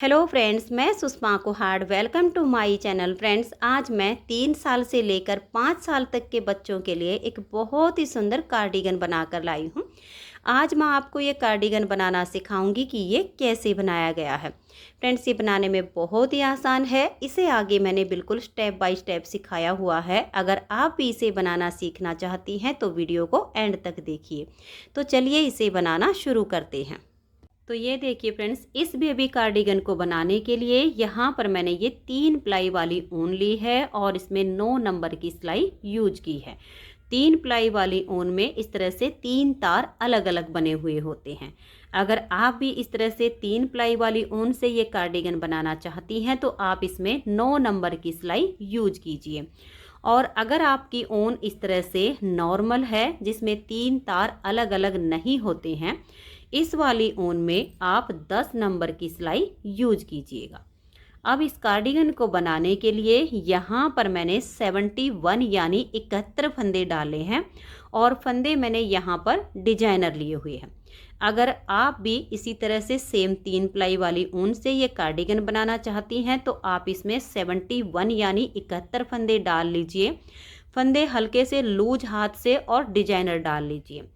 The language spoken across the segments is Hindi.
हेलो फ्रेंड्स, मैं Sushma Kuhad. Welcome to my channel. Friends, आज मैं 3 साल से लेकर 5 साल तक के बच्चों के लिए एक बहुत ही सुंदर कार्डिगन बनाकर लाई हूँ। आज मैं आपको ये कार्डिगन बनाना सिखाऊंगी कि ये कैसे बनाया गया है। फ्रेंड्स, ये बनाने में बहुत ही आसान है। इसे आगे मैंने बिल्कुल स्टेप बाय स्टेप सिखाया हुआ है। अगर आप भी इसे बनाना सीखना चाहती हैं तो वीडियो को एंड तक देखिए। तो चलिए इसे बनाना शुरू करते हैं। तो ये देखिए फ्रेंड्स, इस बेबी कार्डिगन को बनाने के लिए यहाँ पर मैंने ये 3 प्लाई वाली ऊन ली है और इसमें 9 नंबर की सिलाई यूज की है। 3 प्लाई वाली ऊन में इस तरह से 3 तार अलग अलग बने हुए होते हैं। अगर आप भी इस तरह से 3 प्लाई वाली ऊन से ये कार्डिगन बनाना चाहती हैं तो आप इसमें 9 नंबर की सिलाई यूज कीजिए। और अगर आपकी ऊन इस तरह से नॉर्मल है जिसमें 3 तार अलग अलग नहीं होते हैं, इस वाली ऊन में आप 10 नंबर की सिलाई यूज कीजिएगा। अब इस कार्डिगन को बनाने के लिए यहाँ पर मैंने 71 यानी 71 फंदे डाले हैं और फंदे मैंने यहाँ पर डिजाइनर लिए हुए हैं। अगर आप भी इसी तरह से सेम 3 प्लाई वाली ऊन से ये कार्डिगन बनाना चाहती हैं तो आप इसमें 71 यानी 71 फंदे डाल लीजिए। फंदे हल्के से लूज हाथ से और डिजाइनर डाल लीजिए।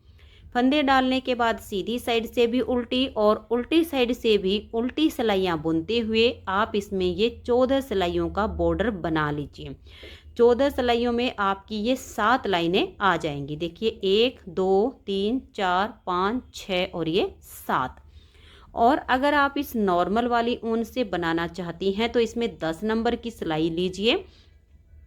फंदे डालने के बाद सीधी साइड से भी उल्टी और उल्टी साइड से भी उल्टी सिलाइयाँ बुनते हुए आप इसमें ये 14 सिलाइयों का बॉर्डर बना लीजिए। 14 सिलाइयों में आपकी ये 7 लाइनें आ जाएंगी। देखिए 1 2 3 4 5 6 और ये 7। और अगर आप इस नॉर्मल वाली ऊन से बनाना चाहती हैं तो इसमें 10 नंबर की सिलाई लीजिए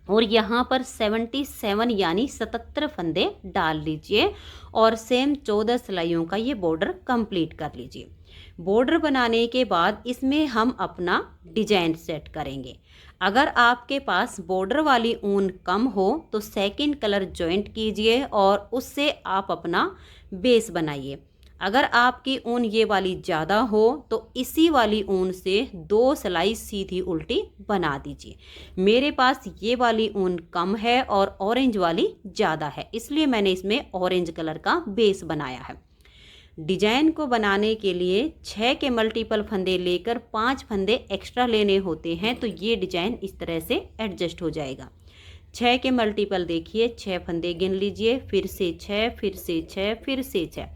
और यहाँ पर 77 यानी 77 फंदे डाल लीजिए और सेम 14 सिलाइयों का ये बॉर्डर कंप्लीट कर लीजिए। बॉर्डर बनाने के बाद इसमें हम अपना डिजाइन सेट करेंगे। अगर आपके पास बॉर्डर वाली ऊन कम हो तो सेकंड कलर जॉइंट कीजिए और उससे आप अपना बेस बनाइए। अगर आपकी ऊन ये वाली ज़्यादा हो तो इसी वाली ऊन से 2 सिलाई सीधी उल्टी बना दीजिए। मेरे पास ये वाली ऊन कम है और ऑरेंज वाली ज़्यादा है, इसलिए मैंने इसमें ऑरेंज कलर का बेस बनाया है। डिजाइन को बनाने के लिए 6 के मल्टीपल फंदे लेकर 5 फंदे एक्स्ट्रा लेने होते हैं तो ये डिजाइन इस तरह से एडजस्ट हो जाएगा। 6 के मल्टीपल देखिए, 6 फंदे गिन लीजिए, फिर से 6, फिर से 6, फिर से 6।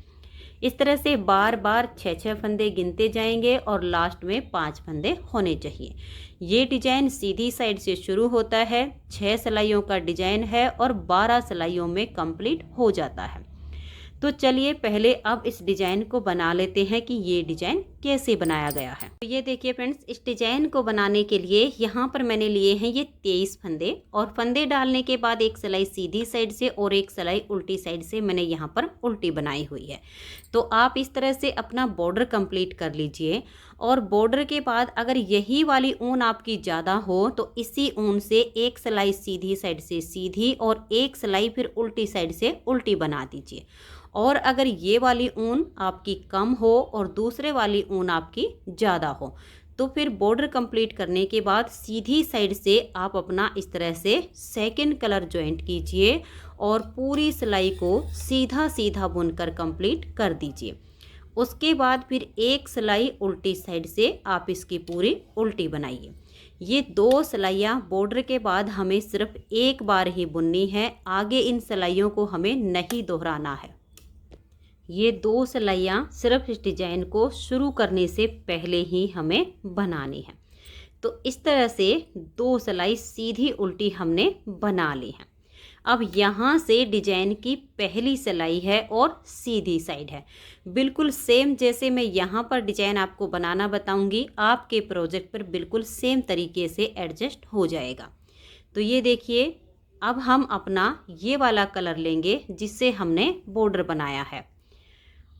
इस तरह से बार बार 6 फंदे गिनते जाएंगे और लास्ट में 5 फंदे होने चाहिए। ये डिजाइन सीधी साइड से शुरू होता है, 6 सिलाइयों का डिजाइन है और 12 सिलाइयों में कंप्लीट हो जाता है। तो चलिए पहले अब इस डिजाइन को बना लेते हैं कि ये डिजाइन कैसे बनाया गया है। तो ये देखिए फ्रेंड्स, इस डिजाइन को बनाने के लिए यहाँ पर मैंने लिए हैं ये 23 फंदे और फंदे डालने के बाद एक सिलाई सीधी साइड से और एक सिलाई उल्टी साइड से मैंने यहाँ पर उल्टी बनाई हुई है। तो आप इस तरह से अपना बॉर्डर कंप्लीट कर लीजिए और बॉर्डर के बाद अगर यही वाली ऊन आपकी ज़्यादा हो तो इसी ऊन से एक सिलाई सीधी साइड से सीधी और एक सिलाई फिर उल्टी साइड से उल्टी बना दीजिए। और अगर ये वाली ऊन आपकी कम हो और दूसरे वाली ऊन आपकी ज़्यादा हो तो फिर बॉर्डर कंप्लीट करने के बाद सीधी साइड से आप अपना इस तरह से सेकंड कलर जॉइंट कीजिए और पूरी सिलाई को सीधा सीधा बुनकर कंप्लीट कर दीजिए। उसके बाद फिर एक सिलाई उल्टी साइड से आप इसकी पूरी उल्टी बनाइए। ये 2 सिलाइयाँ बॉर्डर के बाद हमें सिर्फ एक बार ही बुननी है, आगे इन सिलाइयों को हमें नहीं दोहराना है। ये 2 सिलाइयाँ सिर्फ इस डिजाइन को शुरू करने से पहले ही हमें बनानी है। तो इस तरह से 2 सिलाई सीधी उल्टी हमने बना ली है। अब यहाँ से डिजाइन की पहली सिलाई है और सीधी साइड है, बिल्कुल सेम जैसे मैं यहाँ पर डिजाइन आपको बनाना बताऊंगी आपके प्रोजेक्ट पर बिल्कुल सेम तरीके से एडजस्ट हो जाएगा। तो ये देखिए, अब हम अपना ये वाला कलर लेंगे जिससे हमने बॉर्डर बनाया है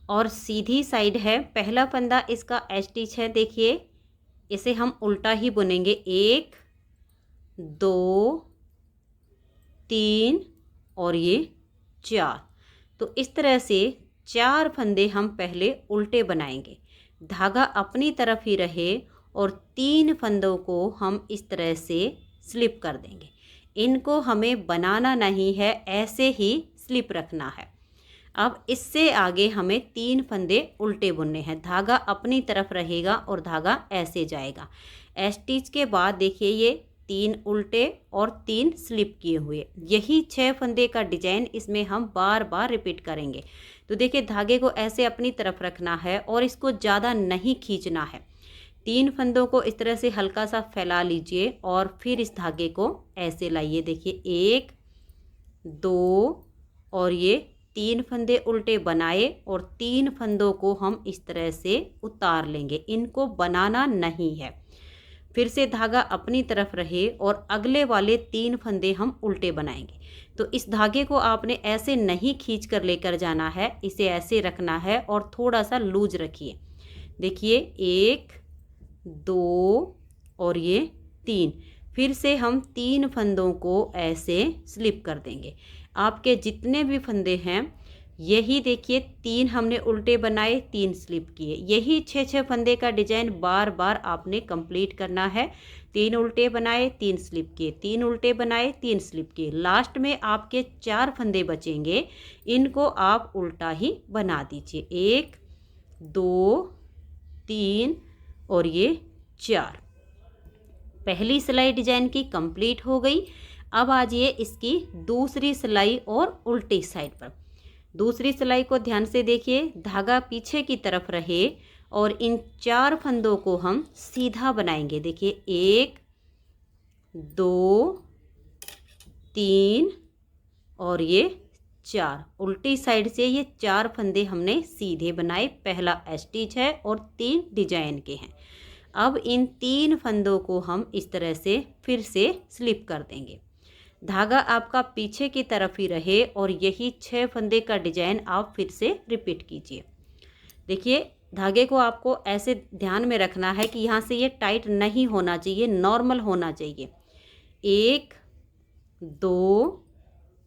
और सीधी साइड है। पहला फंदा इसका स्टिच है, देखिए इसे हम उल्टा ही बुनेंगे। 1 2 3 और ये 4। तो इस तरह से 4 फंदे हम पहले उल्टे बनाएंगे, धागा अपनी तरफ ही रहे और 3 फंदों को हम इस तरह से स्लिप कर देंगे। इनको हमें बनाना नहीं है, ऐसे ही स्लिप रखना है। अब इससे आगे हमें 3 फंदे उल्टे बुनने हैं। धागा अपनी तरफ रहेगा और धागा ऐसे जाएगा। स्टिच के बाद देखिए ये 3 उल्टे और 3 स्लिप किए हुए, यही 6 फंदे का डिजाइन इसमें हम बार बार रिपीट करेंगे। तो देखिए धागे को ऐसे अपनी तरफ रखना है और इसको ज़्यादा नहीं खींचना है। 3 फंदों को इस तरह से हल्का सा फैला लीजिए और फिर इस धागे को ऐसे लाइए। देखिए 1 2 और ये 3 फंदे उल्टे बनाए और 3 फंदों को हम इस तरह से उतार लेंगे। इनको बनाना नहीं है। फिर से धागा अपनी तरफ रहे और अगले वाले 3 फंदे हम उल्टे बनाएंगे। तो इस धागे को आपने ऐसे नहीं खींच कर लेकर जाना है, इसे ऐसे रखना है और थोड़ा सा लूज रखिए। देखिए 1 2 और ये 3। फिर से हम 3 फंदों को ऐसे स्लिप कर देंगे। आपके जितने भी फंदे हैं, यही देखिए 3 हमने उल्टे बनाए, 3 स्लिप किए, यही 6 फंदे का डिजाइन बार बार आपने कंप्लीट करना है। 3 उल्टे बनाए, 3 स्लिप किए, 3 उल्टे बनाए, 3 स्लिप किए। लास्ट में आपके 4 फंदे बचेंगे, इनको आप उल्टा ही बना दीजिए। 1 2 3 और ये 4। पहली सिलाई डिजाइन की कंप्लीट हो गई। अब आ जाइए इसकी दूसरी सिलाई और उल्टी साइड पर। दूसरी सिलाई को ध्यान से देखिए, धागा पीछे की तरफ रहे और इन 4 फंदों को हम सीधा बनाएंगे। देखिए 1 2 3 और ये 4। उल्टी साइड से ये 4 फंदे हमने सीधे बनाए। पहला स्टिच है और 3 डिजाइन के हैं। अब इन 3 फंदों को हम इस तरह से फिर से स्लिप कर देंगे। धागा आपका पीछे की तरफ ही रहे और यही 6 फंदे का डिजाइन आप फिर से रिपीट कीजिए। देखिए धागे को आपको ऐसे ध्यान में रखना है कि यहाँ से ये टाइट नहीं होना चाहिए, नॉर्मल होना चाहिए। 1 2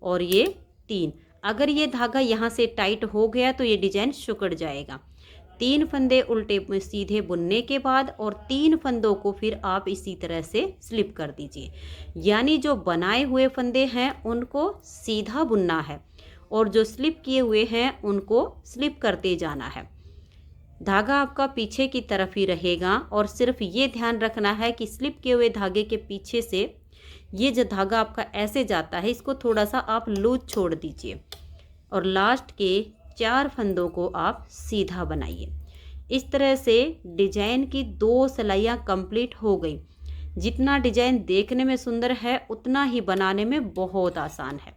और ये 3। अगर ये धागा यहाँ से टाइट हो गया तो ये डिजाइन सिकुड़ जाएगा। 3 फंदे उल्टे सीधे बुनने के बाद और 3 फंदों को फिर आप इसी तरह से स्लिप कर दीजिए। यानी जो बनाए हुए फंदे हैं उनको सीधा बुनना है और जो स्लिप किए हुए हैं उनको स्लिप करते जाना है। धागा आपका पीछे की तरफ ही रहेगा और सिर्फ ये ध्यान रखना है कि स्लिप किए हुए धागे के पीछे से ये जो धागा आपका ऐसे जाता है, इसको थोड़ा सा आप लूज छोड़ दीजिए और लास्ट के 4 फंदों को आप सीधा बनाइए। इस तरह से डिजाइन की 2 सिलाइयाँ कंप्लीट हो गई। जितना डिजाइन देखने में सुंदर है उतना ही बनाने में बहुत आसान है।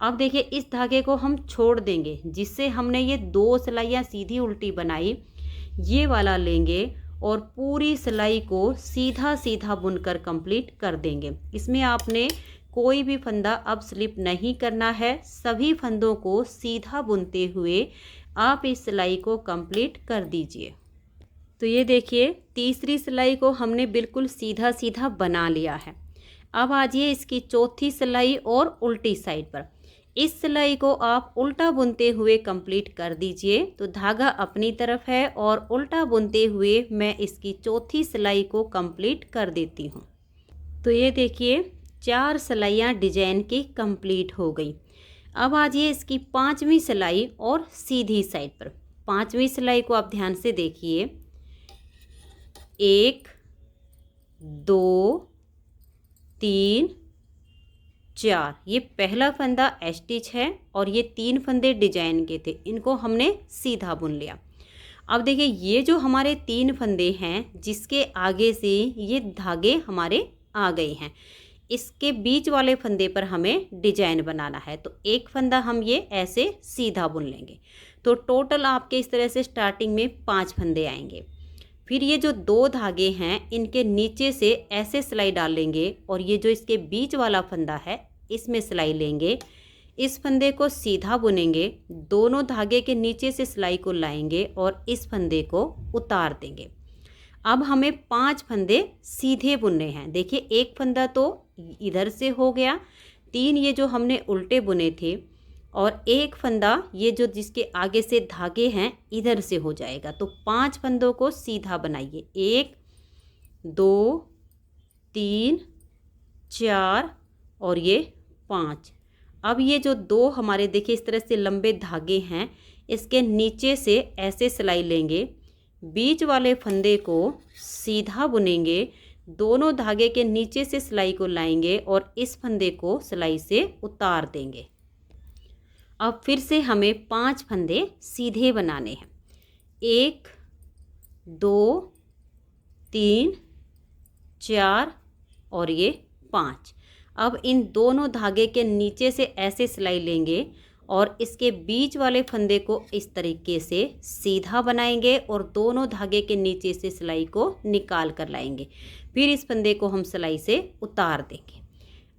अब देखिए इस धागे को हम छोड़ देंगे, जिससे हमने ये 2 सिलाइयाँ सीधी उल्टी बनाई, ये वाला लेंगे और पूरी सिलाई को सीधा सीधा बुनकर कंप्लीट कर देंगे। इसमें आपने कोई भी फंदा अब स्लिप नहीं करना है। सभी फंदों को सीधा बुनते हुए आप इस सिलाई को कंप्लीट कर दीजिए। तो ये देखिए तीसरी सिलाई को हमने बिल्कुल सीधा सीधा बना लिया है। अब आ जाइए इसकी चौथी सिलाई और उल्टी साइड पर। इस सिलाई को आप उल्टा बुनते हुए कंप्लीट कर दीजिए। तो धागा अपनी तरफ है और उल्टा बुनते हुए मैं इसकी चौथी सिलाई को कंप्लीट कर देती हूँ। तो ये देखिए 4 सिलाइयाँ डिजाइन की कंप्लीट हो गई। अब आ जाइए इसकी 5वीं सिलाई और सीधी साइड पर। 5वीं सिलाई को आप ध्यान से देखिए। 1 2 3 4। ये पहला फंदा स्टिच है और ये 3 फंदे डिजाइन के थे, इनको हमने सीधा बुन लिया। अब देखिए ये जो हमारे 3 फंदे हैं, जिसके आगे से ये धागे हमारे आ गए हैं, इसके बीच वाले फंदे पर हमें डिजाइन बनाना है। तो एक फंदा हम ये ऐसे सीधा बुन लेंगे। तो टोटल आपके इस तरह से स्टार्टिंग में 5 फंदे आएंगे। फिर ये जो 2 धागे हैं इनके नीचे से ऐसे सिलाई डालेंगे और ये जो इसके बीच वाला फंदा है इसमें सिलाई लेंगे। इस फंदे को सीधा बुनेंगे, दोनों धागे के नीचे से सिलाई को लाएंगे और इस फंदे को उतार देंगे। अब हमें 5 फंदे सीधे बुनने हैं। देखिए एक फंदा तो इधर से हो गया, 3 ये जो हमने उल्टे बुने थे और एक फंदा ये जो जिसके आगे से धागे हैं इधर से हो जाएगा। तो 5 फंदों को सीधा बनाइए। 1 2 3 4 और ये 5। अब ये जो दो हमारे देखिए इस तरह से लंबे धागे हैं, इसके नीचे से ऐसे सिलाई लेंगे, बीच वाले फंदे को सीधा बुनेंगे, दोनों धागे के नीचे से सिलाई को लाएंगे और इस फंदे को सिलाई से उतार देंगे। अब फिर से हमें 5 फंदे सीधे बनाने हैं। 1 2 3 4 और ये 5। अब इन दोनों धागे के नीचे से ऐसे सिलाई लेंगे और इसके बीच वाले फंदे को इस तरीके से सीधा बनाएंगे और दोनों धागे के नीचे से सिलाई को निकाल कर लाएंगे। फिर इस फंदे को हम सिलाई से उतार देंगे।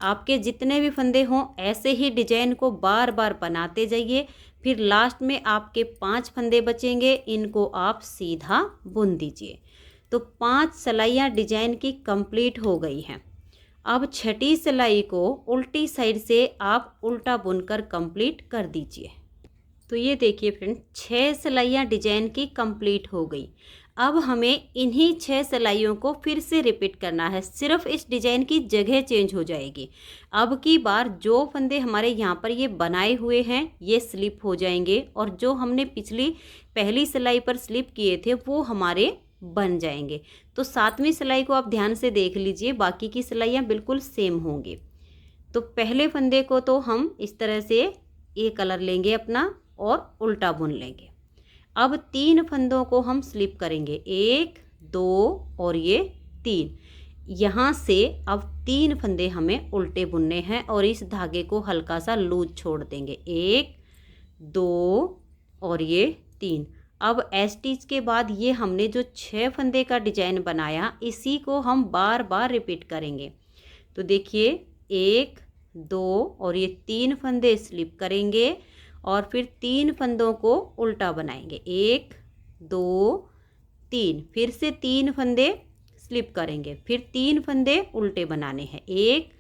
आपके जितने भी फंदे हों ऐसे ही डिजाइन को बार बार बनाते जाइए। फिर लास्ट में आपके 5 फंदे बचेंगे, इनको आप सीधा बुन दीजिए। तो 5 सिलाइयाँ डिजाइन की कंप्लीट हो गई हैं। अब छठी सिलाई को उल्टी साइड से आप उल्टा बुनकर कंप्लीट कर दीजिए। तो ये देखिए फ्रेंड, 6 सिलाइयाँ डिजाइन की कंप्लीट हो गई। अब हमें इन्हीं 6 सिलाइयों को फिर से रिपीट करना है, सिर्फ इस डिजाइन की जगह चेंज हो जाएगी। अब की बार जो फंदे हमारे यहाँ पर ये बनाए हुए हैं ये स्लिप हो जाएंगे और जो हमने पिछली पहली सिलाई पर स्लिप किए थे वो हमारे बन जाएंगे। तो 7वीं सिलाई को आप ध्यान से देख लीजिए, बाकी की सिलाइयाँ बिल्कुल सेम होंगी। तो पहले फंदे को तो हम इस तरह से ये कलर लेंगे अपना और उल्टा बुन लेंगे। अब 3 फंदों को हम स्लिप करेंगे, 1 2 और ये 3। यहाँ से अब 3 फंदे हमें उल्टे बुनने हैं और इस धागे को हल्का सा लूज छोड़ देंगे, 1 2 और ये 3। अब स्टिच के बाद ये हमने जो 6 फंदे का डिजाइन बनाया इसी को हम बार बार रिपीट करेंगे। तो देखिए 1 2 और ये 3 फंदे स्लिप करेंगे और फिर 3 फंदों को उल्टा बनाएंगे, 1 2 3। फिर से 3 फंदे स्लिप करेंगे, फिर 3 फंदे उल्टे बनाने हैं, 1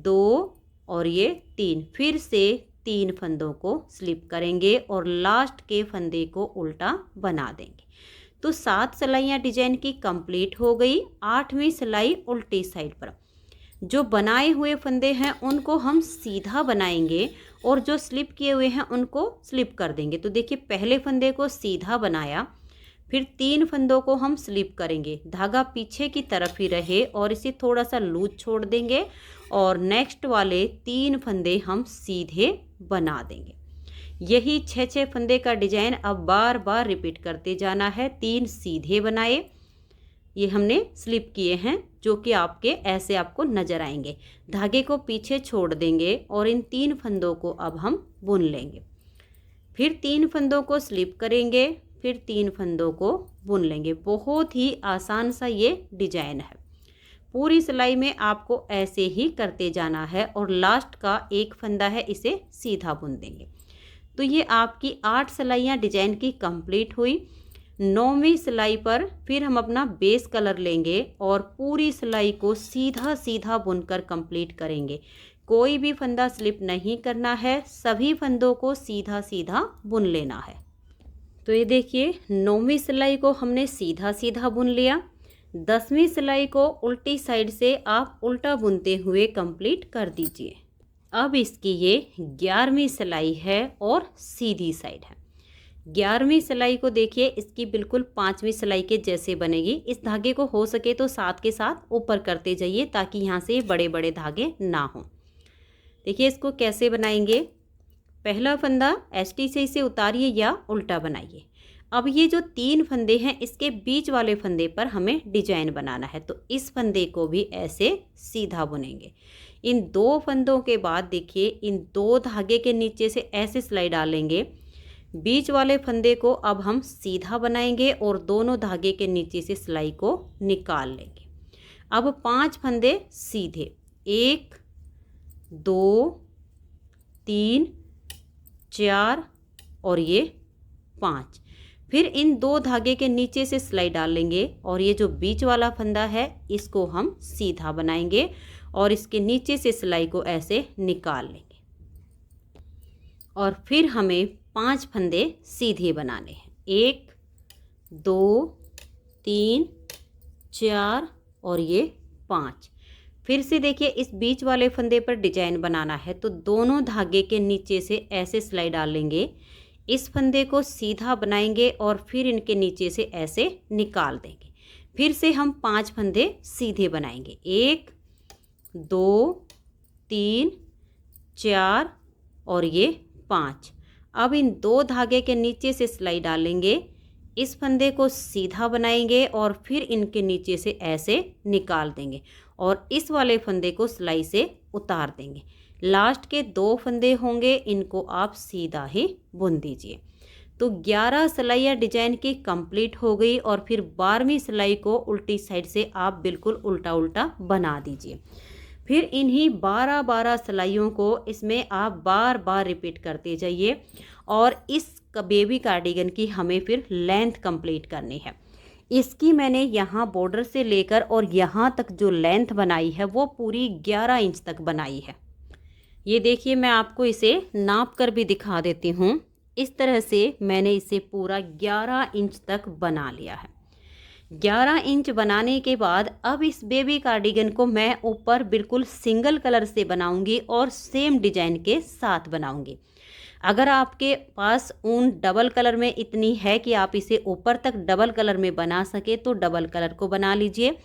2 और ये 3। फिर से 3 फंदों को स्लिप करेंगे और लास्ट के फंदे को उल्टा बना देंगे। तो 7 सिलाइयाँ डिजाइन की कंप्लीट हो गई। 8वीं सिलाई उल्टी साइड पर जो बनाए हुए फंदे हैं उनको हम सीधा बनाएंगे और जो स्लिप किए हुए हैं उनको स्लिप कर देंगे। तो देखिए पहले फंदे को सीधा बनाया, फिर 3 फंदों को हम स्लिप करेंगे, धागा पीछे की तरफ ही रहे और इसे थोड़ा सा लूज छोड़ देंगे और नेक्स्ट वाले 3 फंदे हम सीधे बना देंगे। यही 6 फंदे का डिजाइन अब बार बार रिपीट करते जाना है। 3 सीधे बनाए, ये हमने स्लिप किए हैं जो कि आपके ऐसे आपको नजर आएंगे। धागे को पीछे छोड़ देंगे और इन 3 फंदों को अब हम बुन लेंगे। फिर 3 फंदों को स्लिप करेंगे, फिर 3 फंदों को बुन लेंगे। बहुत ही आसान सा ये डिजाइन है। पूरी सिलाई में आपको ऐसे ही करते जाना है और लास्ट का एक फंदा है इसे सीधा बुन देंगे। तो ये आपकी 8 सिलाइयाँ डिजाइन की कंप्लीट हुई। 9वीं सिलाई पर फिर हम अपना बेस कलर लेंगे और पूरी सिलाई को सीधा सीधा बुनकर कंप्लीट करेंगे। कोई भी फंदा स्लिप नहीं करना है, सभी फंदों को सीधा सीधा बुन लेना है। तो ये देखिए 9वीं सिलाई को हमने सीधा सीधा बुन लिया। 10वीं सिलाई को उल्टी साइड से आप उल्टा बुनते हुए कंप्लीट कर दीजिए। अब इसकी ये 11वीं सिलाई है और सीधी साइड है। 11वीं सिलाई को देखिए इसकी बिल्कुल 5वीं सिलाई के जैसे बनेगी। इस धागे को हो सके तो साथ के साथ ऊपर करते जाइए ताकि यहाँ से बड़े बड़े धागे ना हों। देखिए इसको कैसे बनाएंगे। पहला फंदा एसटी से इसे उतारिए या उल्टा बनाइए। अब ये जो 3 फंदे हैं इसके बीच वाले फंदे पर हमें डिजाइन बनाना है, तो इस फंदे को भी ऐसे सीधा बुनेंगे। इन 2 फंदों के बाद देखिए इन 2 धागे के नीचे से ऐसे सिलाई डालेंगे। बीच वाले फंदे को अब हम सीधा बनाएंगे और दोनों धागे के नीचे से सिलाई को निकाल लेंगे। अब 5 फंदे सीधे, 1 2 3 4 और ये 5। फिर इन 2 धागे के नीचे से सिलाई डाल लेंगे और ये जो बीच वाला फंदा है इसको हम सीधा बनाएंगे और इसके नीचे से सिलाई को ऐसे निकाल लेंगे। और फिर हमें 5 फंदे सीधे बनाने हैं, 1 2 3 4 और ये 5। फिर से देखिए इस बीच वाले फंदे पर डिजाइन बनाना है, तो दोनों धागे के नीचे से ऐसे सिलाई डाल लेंगे, इस फंदे को सीधा बनाएंगे और फिर इनके नीचे से ऐसे निकाल देंगे। फिर से हम 5 फंदे सीधे बनाएंगे, 1 2 3 4 और ये 5। अब इन 2 धागे के नीचे से सिलाई डालेंगे, इस फंदे को सीधा बनाएंगे और फिर इनके नीचे से ऐसे निकाल देंगे और इस वाले फंदे को सिलाई से उतार देंगे। लास्ट के 2 फंदे होंगे, इनको आप सीधा ही बुन दीजिए। तो 11 सिलाइयाँ डिजाइन की कंप्लीट हो गई और फिर 12वीं सिलाई को उल्टी साइड से आप बिल्कुल उल्टा उल्टा बना दीजिए। फिर इन्हीं 12-12 सिलाइयों को इसमें आप बार बार रिपीट करते जाइए और इस बेबी कार्डिगन की हमें फिर लेंथ कंप्लीट करनी है। इसकी मैंने यहाँ बॉर्डर से लेकर और यहाँ तक जो लेंथ बनाई है वो पूरी 11 इंच तक बनाई है। ये देखिए, मैं आपको इसे नाप कर भी दिखा देती हूँ। इस तरह से मैंने इसे पूरा 11 इंच तक बना लिया है। 11 इंच बनाने के बाद अब इस बेबी कार्डिगन को मैं ऊपर बिल्कुल सिंगल कलर से बनाऊंगी और सेम डिजाइन के साथ बनाऊंगी। अगर आपके पास ऊन डबल कलर में इतनी है कि आप इसे ऊपर तक डबल कलर में बना सके तो डबल कलर को बना लीजिए।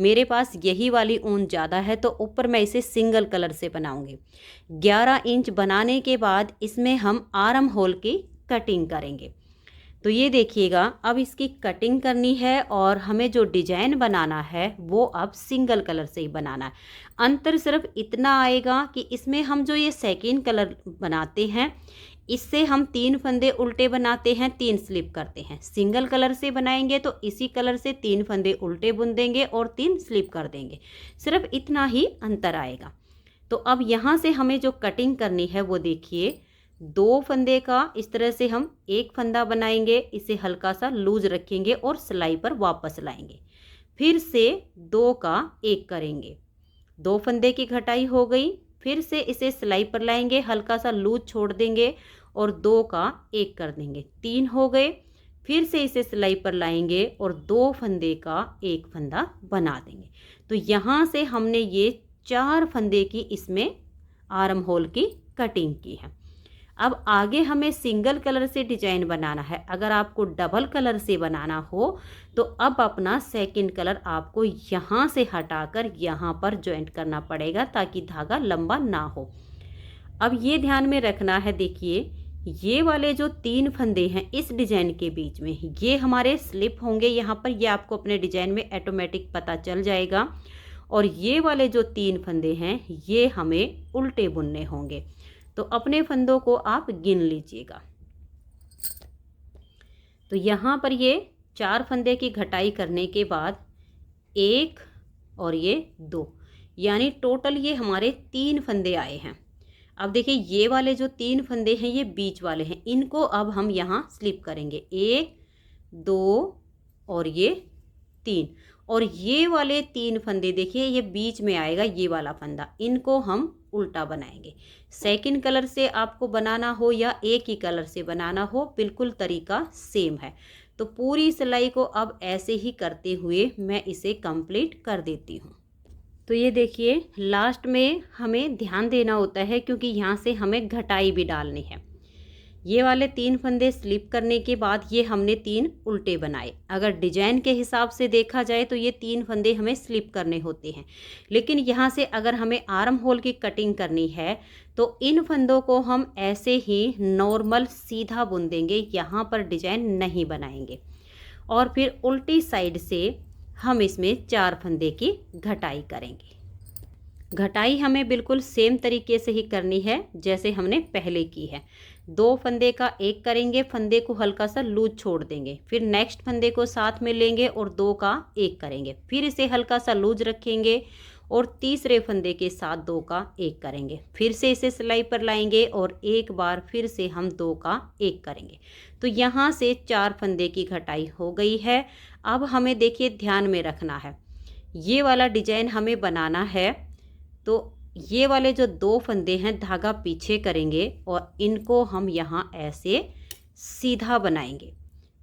मेरे पास यही वाली ऊन ज़्यादा है तो ऊपर मैं इसे सिंगल कलर से बनाऊंगी। 11 इंच बनाने के बाद इसमें हम आर्म होल की कटिंग करेंगे। तो ये देखिएगा, अब इसकी कटिंग करनी है और हमें जो डिजाइन बनाना है वो अब सिंगल कलर से ही बनाना है। अंतर सिर्फ इतना आएगा कि इसमें हम जो ये सेकेंड कलर बनाते हैं इससे हम 3 फंदे उल्टे बनाते हैं, 3 स्लिप करते हैं। सिंगल कलर से बनाएंगे तो इसी कलर से 3 फंदे उल्टे बुन देंगे और 3 स्लिप कर देंगे। सिर्फ इतना ही अंतर आएगा। तो अब यहाँ से हमें जो कटिंग करनी है वो देखिए, 2 फंदे का इस तरह से हम एक फंदा बनाएंगे, इसे हल्का सा लूज रखेंगे और सिलाई पर वापस लाएंगे। फिर से 2 का 1 करेंगे, 2 फंदे की घटाई हो गई। फिर से इसे सिलाई पर लाएंगे, हल्का सा लूज छोड़ देंगे और 2 का 1 कर देंगे, 3 हो गए। फिर से इसे सिलाई पर लाएंगे और 2 फंदे का 1 फंदा बना देंगे। तो यहाँ से हमने ये 4 फंदे की इसमें आर्म होल की कटिंग की है। अब आगे हमें सिंगल कलर से डिजाइन बनाना है। अगर आपको डबल कलर से बनाना हो तो अब अपना सेकंड कलर आपको यहाँ से हटाकर यहाँ पर ज्वाइंट करना पड़ेगा ताकि धागा लंबा ना हो। अब ये ध्यान में रखना है, देखिए ये वाले जो 3 फंदे हैं इस डिजाइन के बीच में ये हमारे स्लिप होंगे यहाँ पर, ये आपको अपने डिजाइन में ऑटोमेटिक पता चल जाएगा। और ये वाले जो 3 फंदे हैं ये हमें उल्टे बुनने होंगे। तो अपने फंदों को आप गिन लीजिएगा। तो यहाँ पर ये 4 फंदे की घटाई करने के बाद 1 और ये 2, यानी टोटल ये हमारे 3 फंदे आए हैं। अब देखिए ये वाले जो 3 फंदे हैं ये बीच वाले हैं, इनको अब हम यहाँ स्लिप करेंगे, 1 2 और ये 3। और ये वाले 3 फंदे देखिए ये बीच में आएगा, ये वाला फंदा, इनको हम उल्टा बनाएंगे। सेकंड कलर से आपको बनाना हो या एक ही कलर से बनाना हो, बिल्कुल तरीका सेम है। तो पूरी सिलाई को अब ऐसे ही करते हुए मैं इसे कंप्लीट कर देती हूँ। तो ये देखिए लास्ट में हमें ध्यान देना होता है क्योंकि यहाँ से हमें घटाई भी डालनी है। ये वाले 3 फंदे स्लिप करने के बाद ये हमने 3 उल्टे बनाए। अगर डिजाइन के हिसाब से देखा जाए तो ये 3 फंदे हमें स्लिप करने होते हैं, लेकिन यहाँ से अगर हमें आर्म होल की कटिंग करनी है तो इन फंदों को हम ऐसे ही नॉर्मल सीधा बुन देंगे, यहाँ पर डिजाइन नहीं बनाएंगे। और फिर उल्टी साइड से हम इसमें 4 फंदे की घटाई करेंगे। घटाई हमें बिल्कुल सेम तरीके से ही करनी है जैसे हमने पहले की है। 2 फंदे का 1 करेंगे, फंदे को हल्का सा लूज छोड़ देंगे, फिर नेक्स्ट फंदे को साथ में लेंगे और 2 का 1 करेंगे, फिर इसे हल्का सा लूज रखेंगे और तीसरे फंदे के साथ 2 का 1 करेंगे, फिर से इसे सिलाई पर लाएंगे और एक बार फिर से हम 2 का 1 करेंगे। तो यहाँ से 4 फंदे की घटाई हो गई है। अब हमें देखिए ध्यान में रखना है, ये वाला डिजाइन हमें बनाना है तो ये वाले जो 2 फंदे हैं धागा पीछे करेंगे और इनको हम यहाँ ऐसे सीधा बनाएंगे।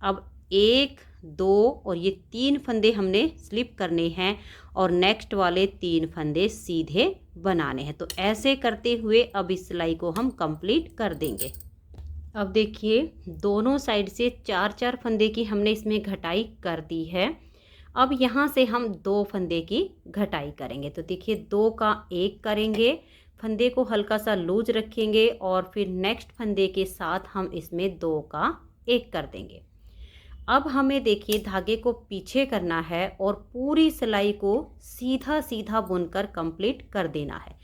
अब 1 2 और ये 3 फंदे हमने स्लिप करने हैं और नेक्स्ट वाले 3 फंदे सीधे बनाने हैं। तो ऐसे करते हुए अब इस सिलाई को हम कंप्लीट कर देंगे। अब देखिए दोनों साइड से 4-4 फंदे की हमने इसमें घटाई कर दी है। अब यहाँ से हम 2 फंदे की घटाई करेंगे। तो देखिए 2 का 1 करेंगे, फंदे को हल्का सा लूज रखेंगे और फिर नेक्स्ट फंदे के साथ हम इसमें 2 का 1 कर देंगे। अब हमें देखिए धागे को पीछे करना है और पूरी सिलाई को सीधा सीधा बुनकर कंप्लीट कर देना है,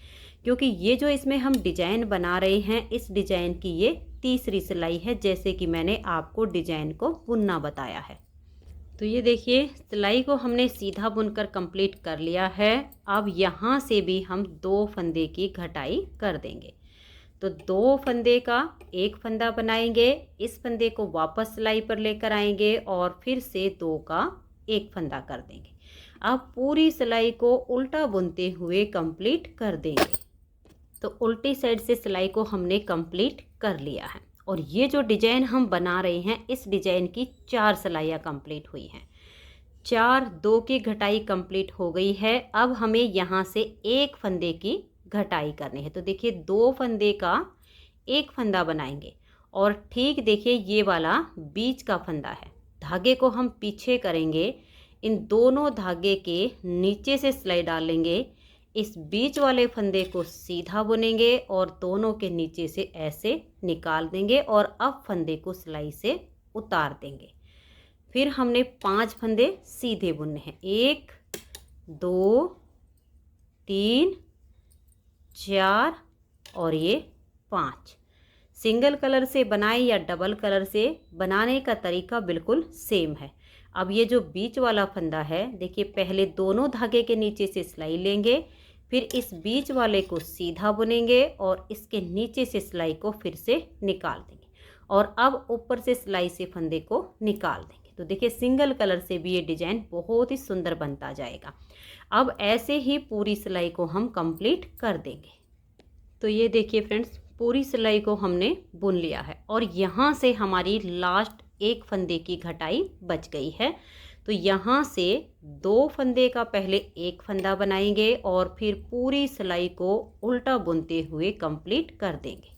क्योंकि ये जो इसमें हम डिजाइन बना रहे हैं इस डिजाइन की ये तीसरी सिलाई है, जैसे कि मैंने आपको डिजाइन को बुनना बताया है। तो ये देखिए सिलाई को हमने सीधा बुनकर कंप्लीट कर लिया है। अब यहाँ से भी हम 2 फंदे की घटाई कर देंगे। तो 2 फंदे का 1 फंदा बनाएंगे, इस फंदे को वापस सिलाई पर लेकर आएंगे और फिर से 2 का 1 फंदा कर देंगे। अब पूरी सिलाई को उल्टा बुनते हुए कंप्लीट कर देंगे। तो उल्टी साइड से सिलाई को हमने कंप्लीट कर लिया है और ये जो डिजाइन हम बना रहे हैं इस डिजाइन की 4 सिलाइयाँ कंप्लीट हुई हैं। 2 की घटाई कंप्लीट हो गई है। अब हमें यहाँ से 1 फंदे की घटाई करनी है। तो देखिए 2 फंदे का 1 फंदा बनाएंगे और ठीक देखिए ये वाला बीच का फंदा है। धागे को हम पीछे करेंगे, इन दोनों धागे के नीचे से सिलाई डालेंगे, इस बीच वाले फंदे को सीधा बुनेंगे और दोनों के नीचे से ऐसे निकाल देंगे और अब फंदे को सिलाई से उतार देंगे। फिर हमने 5 फंदे सीधे बुनने हैं। 1 2 3 4 और ये 5। सिंगल कलर से बनाए या डबल कलर से बनाने का तरीका बिल्कुल सेम है। अब ये जो बीच वाला फंदा है देखिए पहले दोनों धागे के नीचे से सिलाई लेंगे, फिर इस बीच वाले को सीधा बुनेंगे और इसके नीचे से सिलाई को फिर से निकाल देंगे और अब ऊपर से सिलाई से फंदे को निकाल देंगे। तो देखिए सिंगल कलर से भी ये डिजाइन बहुत ही सुंदर बनता जाएगा। अब ऐसे ही पूरी सिलाई को हम कंप्लीट कर देंगे। तो ये देखिए फ्रेंड्स पूरी सिलाई को हमने बुन लिया है और यहाँ से हमारी लास्ट 1 फंदे की घटाई बच गई है। तो यहाँ से 2 फंदे का पहले 1 फंदा बनाएंगे और फिर पूरी सिलाई को उल्टा बुनते हुए कंप्लीट कर देंगे।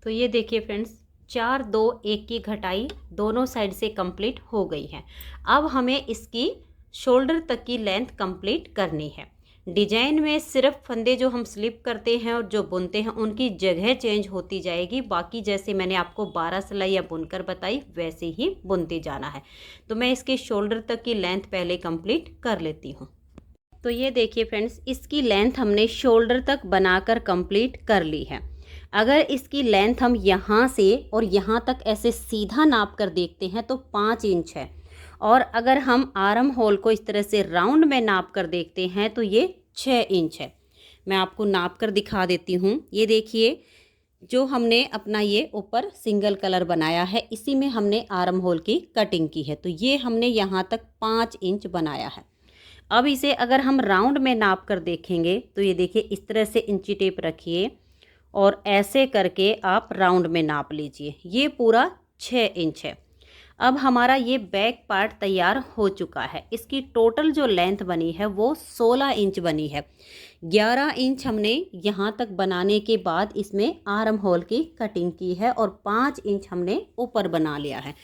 तो ये देखिए फ्रेंड्स 4 2 1 की घटाई दोनों साइड से कंप्लीट हो गई है। अब हमें इसकी शोल्डर तक की लेंथ कंप्लीट करनी है। डिजाइन में सिर्फ फंदे जो हम स्लिप करते हैं और जो बुनते हैं उनकी जगह चेंज होती जाएगी, बाकी जैसे मैंने आपको 12 सिलाइयाँ बुनकर बताई वैसे ही बुनते जाना है। तो मैं इसके शोल्डर तक की लेंथ पहले कंप्लीट कर लेती हूँ। तो ये देखिए फ्रेंड्स इसकी लेंथ हमने शोल्डर तक बनाकर कंप्लीट कर ली है। अगर इसकी लेंथ हम यहाँ से और यहाँ तक ऐसे सीधा नाप कर देखते हैं तो 5 इंच है और अगर हम आर्म होल को इस तरह से राउंड में नाप कर देखते हैं तो ये 6 इंच है। मैं आपको नाप कर दिखा देती हूँ। ये देखिए जो हमने अपना ये ऊपर सिंगल कलर बनाया है इसी में हमने आर्म होल की कटिंग की है। तो ये हमने यहाँ तक 5 इंच बनाया है। अब इसे अगर हम राउंड में नाप कर देखेंगे तो ये देखिए इस तरह से इंची टेप रखिए और ऐसे करके आप राउंड में नाप लीजिए। ये पूरा 6 इंच है। अब हमारा ये बैक पार्ट तैयार हो चुका है। इसकी टोटल जो लेंथ बनी है वो 16 इंच बनी है। 11 इंच हमने यहाँ तक बनाने के बाद इसमें आर्म होल की कटिंग की है और 5 इंच हमने ऊपर बना लिया है।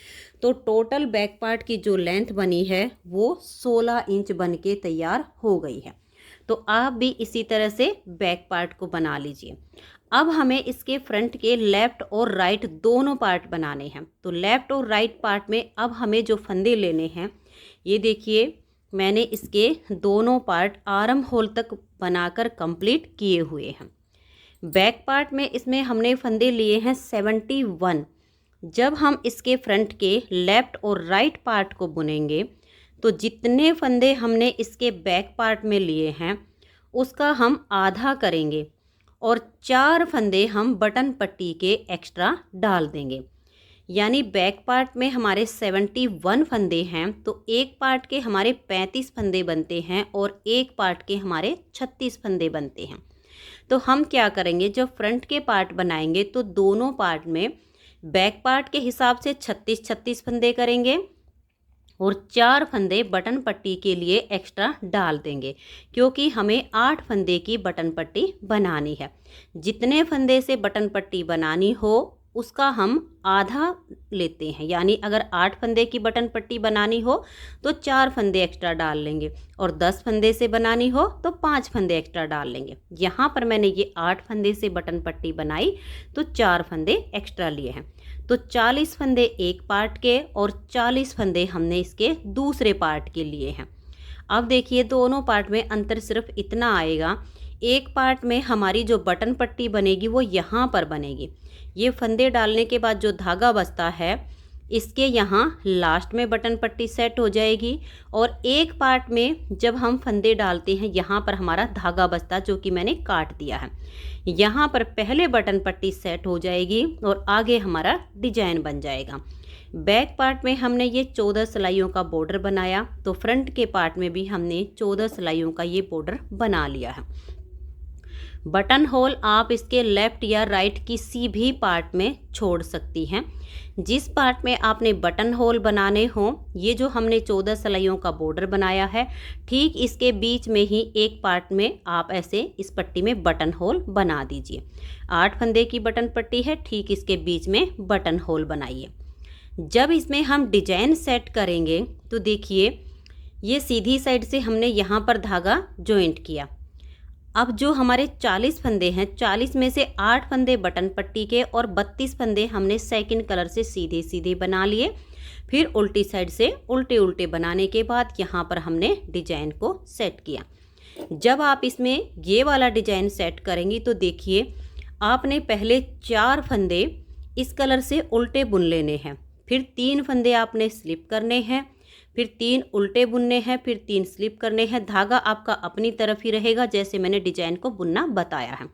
तो टोटल बैक पार्ट की जो लेंथ बनी है वो 16 इंच बन के तैयार हो गई है। तो आप भी इसी तरह से बैक पार्ट को बना लीजिए। अब हमें इसके फ्रंट के लेफ़्ट और राइट दोनों पार्ट बनाने हैं। तो लेफ़्ट और राइट पार्ट में अब हमें जो फंदे लेने हैं ये देखिए मैंने इसके दोनों पार्ट आर्म होल तक बनाकर कंप्लीट किए हुए हैं। बैक पार्ट में इसमें हमने फंदे लिए हैं 71। जब हम इसके फ्रंट के लेफ़्ट और राइट पार्ट को बुनेंगे तो जितने फंदे हमने इसके बैक पार्ट में लिए हैं उसका हम आधा करेंगे और 4 फंदे हम बटन पट्टी के एक्स्ट्रा डाल देंगे। यानी बैक पार्ट में हमारे 71 फंदे हैं तो एक पार्ट के हमारे 35 फंदे बनते हैं और एक पार्ट के हमारे 36 फंदे बनते हैं। तो हम क्या करेंगे जब फ्रंट के पार्ट बनाएंगे तो दोनों पार्ट में बैक पार्ट के हिसाब से 36-36 फंदे करेंगे और 4 फंदे बटन पट्टी के लिए एक्स्ट्रा डाल देंगे, क्योंकि हमें 8 फंदे की बटन पट्टी बनानी है। जितने फंदे से बटन पट्टी बनानी हो उसका हम आधा लेते हैं, यानी अगर 8 फंदे की बटन पट्टी बनानी हो तो 4 फंदे एक्स्ट्रा डाल लेंगे, और 10 फंदे से बनानी हो तो 5 फंदे एक्स्ट्रा डाल लेंगे। यहाँ पर मैंने ये 8 फंदे से बटन पट्टी बनाई तो 4 फंदे एक्स्ट्रा लिए हैं। तो 40 फंदे एक पार्ट के और 40 फंदे हमने इसके दूसरे पार्ट के लिए हैं। अब देखिए दोनों पार्ट में अंतर सिर्फ इतना आएगा, एक पार्ट में हमारी जो बटन पट्टी बनेगी वो यहाँ पर बनेगी। ये फंदे डालने के बाद जो धागा बचता है इसके यहाँ लास्ट में बटन पट्टी सेट हो जाएगी, और एक पार्ट में जब हम फंदे डालते हैं यहाँ पर हमारा धागा बचता जो कि मैंने काट दिया है, यहाँ पर पहले बटन पट्टी सेट हो जाएगी और आगे हमारा डिजाइन बन जाएगा। बैक पार्ट में हमने ये 14 सिलाइयों का बॉर्डर बनाया, तो फ्रंट के पार्ट में भी हमने 14 सिलाइयों का ये बॉर्डर बना लिया है। बटन होल आप इसके लेफ़्ट या राइट किसी भी पार्ट में छोड़ सकती हैं। जिस पार्ट में आपने बटन होल बनाने हों, ये जो हमने 14 सिलाइयों का बॉर्डर बनाया है, ठीक इसके बीच में ही एक पार्ट में आप ऐसे इस पट्टी में बटन होल बना दीजिए। 8 फंदे की बटन पट्टी है, ठीक इसके बीच में बटन होल बनाइए। जब इसमें हम डिजाइन सेट करेंगे तो देखिए ये सीधी साइड से हमने यहाँ पर धागा जॉइंट किया। अब जो हमारे 40 फंदे हैं, 40 में से 8 फंदे बटन पट्टी के और 32 फंदे हमने सेकंड कलर से सीधे सीधे बना लिए। फिर उल्टी साइड से उल्टे उल्टे बनाने के बाद यहाँ पर हमने डिजाइन को सेट किया। जब आप इसमें ये वाला डिजाइन सेट करेंगी तो देखिए आपने पहले 4 फंदे इस कलर से उल्टे बुन लेने हैं, फिर 3 फंदे आपने स्लिप करने हैं, फिर 3 उल्टे बुनने हैं, फिर 3 स्लिप करने हैं। धागा आपका अपनी तरफ ही रहेगा जैसे मैंने डिजाइन को बुनना बताया है।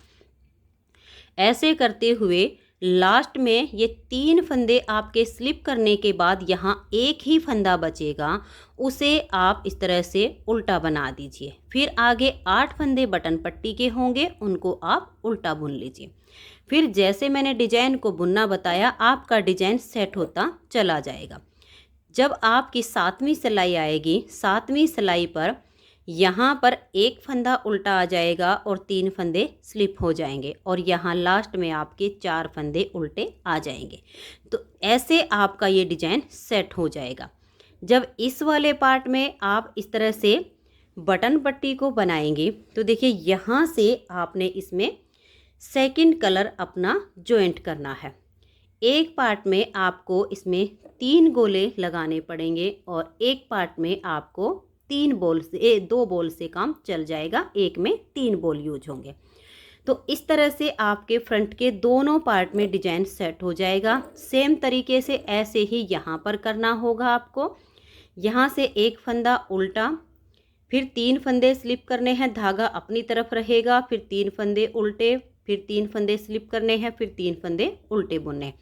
ऐसे करते हुए लास्ट में ये 3 फंदे आपके स्लिप करने के बाद यहाँ एक ही फंदा बचेगा, उसे आप इस तरह से उल्टा बना दीजिए। फिर आगे 8 फंदे बटन पट्टी के होंगे, उनको आप उल्टा बुन लीजिए। फिर जैसे मैंने डिजाइन को बुनना बताया आपका डिजाइन सेट होता चला जाएगा। जब आपकी 7वीं सिलाई आएगी, 7वीं सिलाई पर यहाँ पर एक फंदा उल्टा आ जाएगा और 3 फंदे स्लिप हो जाएंगे, और यहाँ लास्ट में आपके 4 फंदे उल्टे आ जाएंगे। तो ऐसे आपका ये डिजाइन सेट हो जाएगा। जब इस वाले पार्ट में आप इस तरह से बटन पट्टी को बनाएंगे तो देखिए यहाँ से आपने इसमें सेकंड कलर अपना जॉइंट करना है। एक पार्ट में आपको इसमें 3 गोले लगाने पड़ेंगे और एक पार्ट में आपको 2 बॉल से काम चल जाएगा, एक में 3 बॉल यूज होंगे। तो इस तरह से आपके फ्रंट के दोनों पार्ट में डिजाइन सेट हो जाएगा। सेम तरीके से ऐसे ही यहाँ पर करना होगा आपको। यहाँ से एक फंदा उल्टा, फिर 3 फंदे स्लिप करने हैं, धागा अपनी तरफ रहेगा, फिर 3 फंदे उल्टे, फिर 3 फंदे स्लिप करने हैं, फिर 3 फंदे उल्टे बुनने हैं।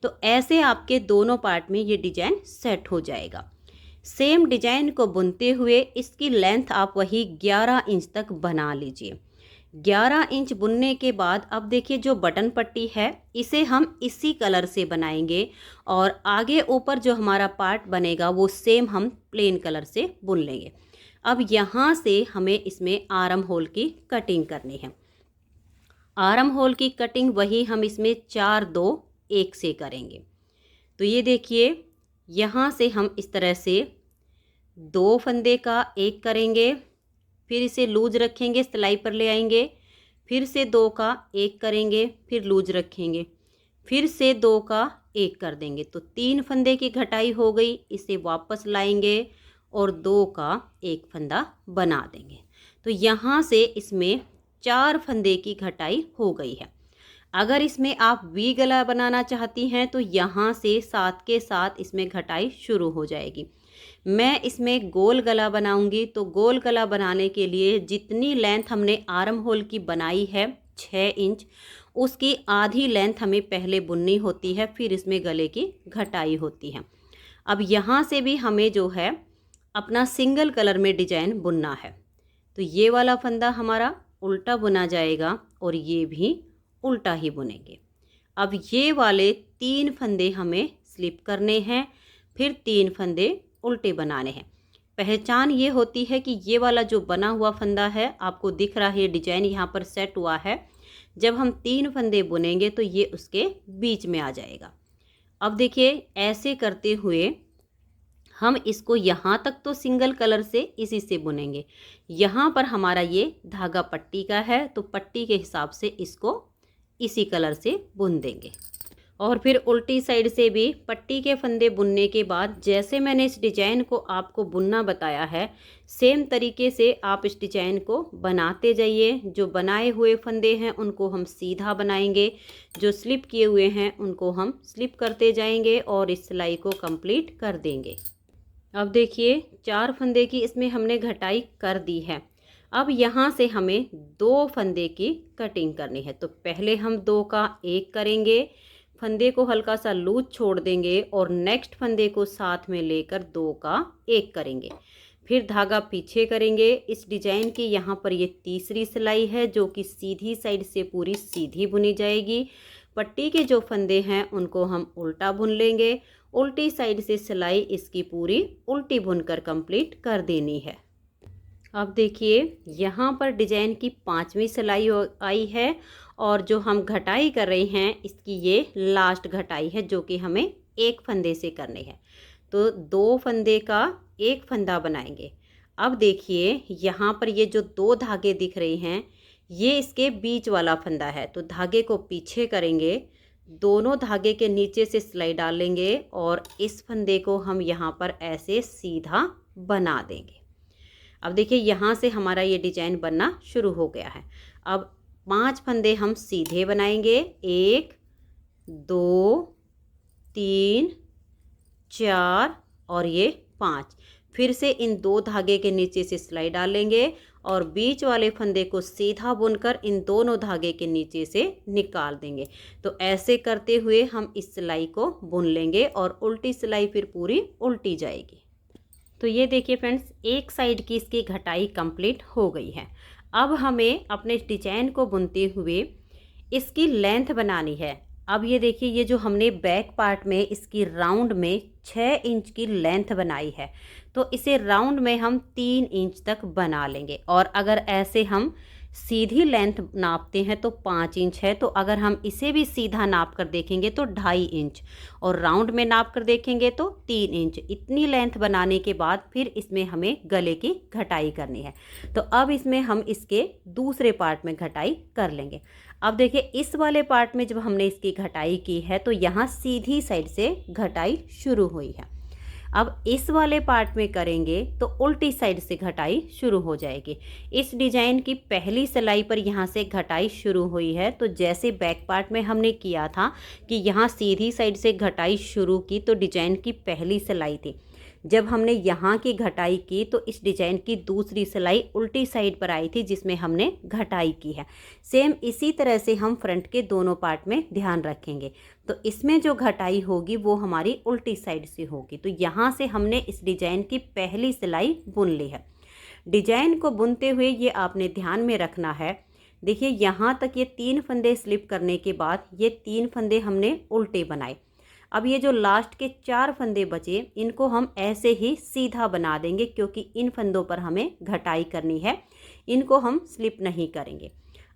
तो ऐसे आपके दोनों पार्ट में ये डिजाइन सेट हो जाएगा। सेम डिजाइन को बुनते हुए इसकी लेंथ आप वही 11 इंच तक बना लीजिए। 11 इंच बुनने के बाद अब देखिए जो बटन पट्टी है इसे हम इसी कलर से बनाएंगे, और आगे ऊपर जो हमारा पार्ट बनेगा वो सेम हम प्लेन कलर से बुन लेंगे। अब यहाँ से हमें इसमें आर्म होल की कटिंग करनी है। आर्म होल की कटिंग वही हम इसमें 4 2 1 से करेंगे। तो ये देखिए यहाँ से हम इस तरह से 2 फंदे का 1 करेंगे, फिर इसे लूज रखेंगे, सिलाई पर ले आएंगे, फिर से 2 का 1 करेंगे, फिर लूज रखेंगे, फिर से 2 का 1 कर देंगे। तो 3 फंदे की घटाई हो गई, इसे वापस लाएंगे और 2 का 1 फंदा बना देंगे। तो यहाँ से इसमें 4 फंदे की घटाई हो गई है। अगर इसमें आप वी गला बनाना चाहती हैं तो यहाँ से साथ के साथ इसमें घटाई शुरू हो जाएगी। मैं इसमें गोल गला बनाऊंगी, तो गोल गला बनाने के लिए जितनी लेंथ हमने आर्म होल की बनाई है 6 इंच, उसकी आधी लेंथ हमें पहले बुननी होती है, फिर इसमें गले की घटाई होती है। अब यहाँ से भी हमें जो है अपना सिंगल कलर में डिजाइन बुनना है। तो ये वाला फंदा हमारा उल्टा बुना जाएगा और ये भी उल्टा ही बुनेंगे। अब ये वाले 3 फंदे हमें स्लिप करने हैं, फिर 3 फंदे उल्टे बनाने हैं। पहचान ये होती है कि ये वाला जो बना हुआ फंदा है, आपको दिख रहा है डिजाइन यहाँ पर सेट हुआ है, जब हम 3 फंदे बुनेंगे तो ये उसके बीच में आ जाएगा। अब देखिए ऐसे करते हुए हम इसको यहाँ तक तो सिंगल कलर से इसी से बुनेंगे। यहाँ पर हमारा ये धागा पट्टी का है तो पट्टी के हिसाब से इसको इसी कलर से बुन देंगे। और फिर उल्टी साइड से भी पट्टी के फंदे बुनने के बाद जैसे मैंने इस डिजाइन को आपको बुनना बताया है, सेम तरीके से आप इस डिजाइन को बनाते जाइए। जो बनाए हुए फंदे हैं उनको हम सीधा बनाएंगे, जो स्लिप किए हुए हैं उनको हम स्लिप करते जाएंगे और इस सिलाई को कंप्लीट कर देंगे। अब देखिए 4 फंदे की इसमें हमने घटाई कर दी है। अब यहाँ से हमें 2 फंदे की कटिंग करनी है। तो पहले हम 2 का 1 करेंगे, फंदे को हल्का सा लूज छोड़ देंगे और नेक्स्ट फंदे को साथ में लेकर 2 का 1 करेंगे। फिर धागा पीछे करेंगे। इस डिजाइन की यहाँ पर ये तीसरी सिलाई है जो कि सीधी साइड से पूरी सीधी बुनी जाएगी। पट्टी के जो फंदे हैं उनको हम उल्टा बुन लेंगे। उल्टी साइड से सिलाई इसकी पूरी उल्टी बुनकर कंप्लीट कर देनी है। अब देखिए यहाँ पर डिजाइन की 5वीं सिलाई आई है और जो हम घटाई कर रहे हैं इसकी ये लास्ट घटाई है जो कि हमें 1 फंदे से करनी है। तो 2 फंदे का 1 फंदा बनाएंगे। अब देखिए यहाँ पर ये जो 2 धागे दिख रहे हैं ये इसके बीच वाला फंदा है। तो धागे को पीछे करेंगे, दोनों धागे के नीचे से सिलाई डालेंगे और इस फंदे को हम यहाँ पर ऐसे सीधा बना देंगे। अब देखिए यहाँ से हमारा ये डिजाइन बनना शुरू हो गया है। अब 5 फंदे हम सीधे बनाएंगे, 1 2 3 4 और ये 5। फिर से इन 2 धागे के नीचे से सिलाई डालेंगे और बीच वाले फंदे को सीधा बुनकर इन दोनों धागे के नीचे से निकाल देंगे। तो ऐसे करते हुए हम इस सिलाई को बुन लेंगे और उल्टी सिलाई फिर पूरी उल्टी जाएगी। तो ये देखिए फ्रेंड्स, एक साइड की इसकी घटाई कंप्लीट हो गई है। अब हमें अपने डिजाइन को बुनते हुए इसकी लेंथ बनानी है। अब ये देखिए ये जो हमने बैक पार्ट में इसकी राउंड में 6 इंच की लेंथ बनाई है तो इसे राउंड में हम 3 इंच तक बना लेंगे। और अगर ऐसे हम सीधी लेंथ नापते हैं तो 5 इंच है, तो अगर हम इसे भी सीधा नाप कर देखेंगे तो 2.5 इंच और राउंड में नाप कर देखेंगे तो 3 इंच। इतनी लेंथ बनाने के बाद फिर इसमें हमें गले की घटाई करनी है। तो अब इसमें हम इसके दूसरे पार्ट में घटाई कर लेंगे। अब देखिए इस वाले पार्ट में जब हमने इसकी घटाई की है तो यहाँ सीधी साइड से घटाई शुरू हुई है। अब इस वाले पार्ट में करेंगे तो उल्टी साइड से घटाई शुरू हो जाएगी। इस डिजाइन की पहली सिलाई पर यहाँ से घटाई शुरू हुई है। तो जैसे बैक पार्ट में हमने किया था कि यहाँ सीधी साइड से घटाई शुरू की तो डिजाइन की पहली सिलाई थी। जब हमने यहाँ की घटाई की तो इस डिजाइन की दूसरी सिलाई उल्टी साइड पर आई थी जिसमें हमने घटाई की है। सेम इसी तरह से हम फ्रंट के दोनों पार्ट में ध्यान रखेंगे। तो इसमें जो घटाई होगी वो हमारी उल्टी साइड से होगी। तो यहाँ से हमने इस डिजाइन की पहली सिलाई बुन ली है। डिजाइन को बुनते हुए ये आपने ध्यान में रखना है। देखिए यहाँ तक ये 3 फंदे स्लिप करने के बाद ये 3 फंदे हमने उल्टे बनाए। अब ये जो लास्ट के 4 फंदे बचे इनको हम ऐसे ही सीधा बना देंगे क्योंकि इन फंदों पर हमें घटाई करनी है, इनको हम स्लिप नहीं करेंगे।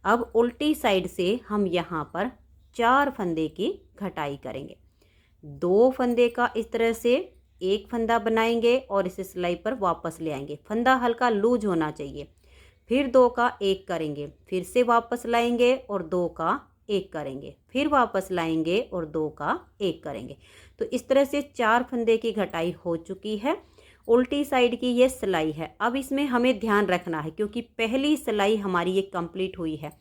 अब उल्टी साइड से हम यहाँ पर 4 फंदे की घटाई करेंगे। 2 फंदे का इस तरह से 1 फंदा बनाएंगे और इसे सिलाई पर वापस ले आएंगे। फंदा हल्का लूज होना चाहिए। फिर 2 का 1 करेंगे, फिर से वापस लाएंगे और 2 का 1 करेंगे, फिर वापस लाएंगे और 2 का 1 करेंगे। तो इस तरह से 4 फंदे की घटाई हो चुकी है। उल्टी साइड की ये सिलाई है। अब इसमें हमें ध्यान रखना है क्योंकि पहली सिलाई हमारी ये कंप्लीट हुई है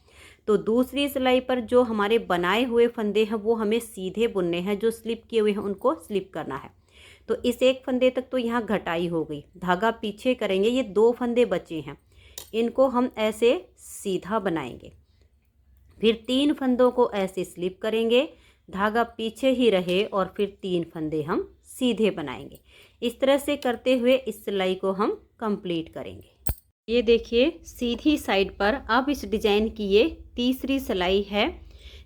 तो दूसरी सिलाई पर जो हमारे बनाए हुए फंदे हैं वो हमें सीधे बुनने हैं, जो स्लिप किए हुए हैं उनको स्लिप करना है। तो इस 1 फंदे तक तो यहाँ घटाई हो गई। धागा पीछे करेंगे, ये 2 फंदे बचे हैं, इनको हम ऐसे सीधा बनाएंगे। फिर 3 फंदों को ऐसे स्लिप करेंगे, धागा पीछे ही रहे और फिर 3 फंदे हम सीधे बनाएंगे। इस तरह से करते हुए इस सिलाई को हम कंप्लीट करेंगे। ये देखिए सीधी साइड पर अब इस डिजाइन की ये तीसरी सिलाई है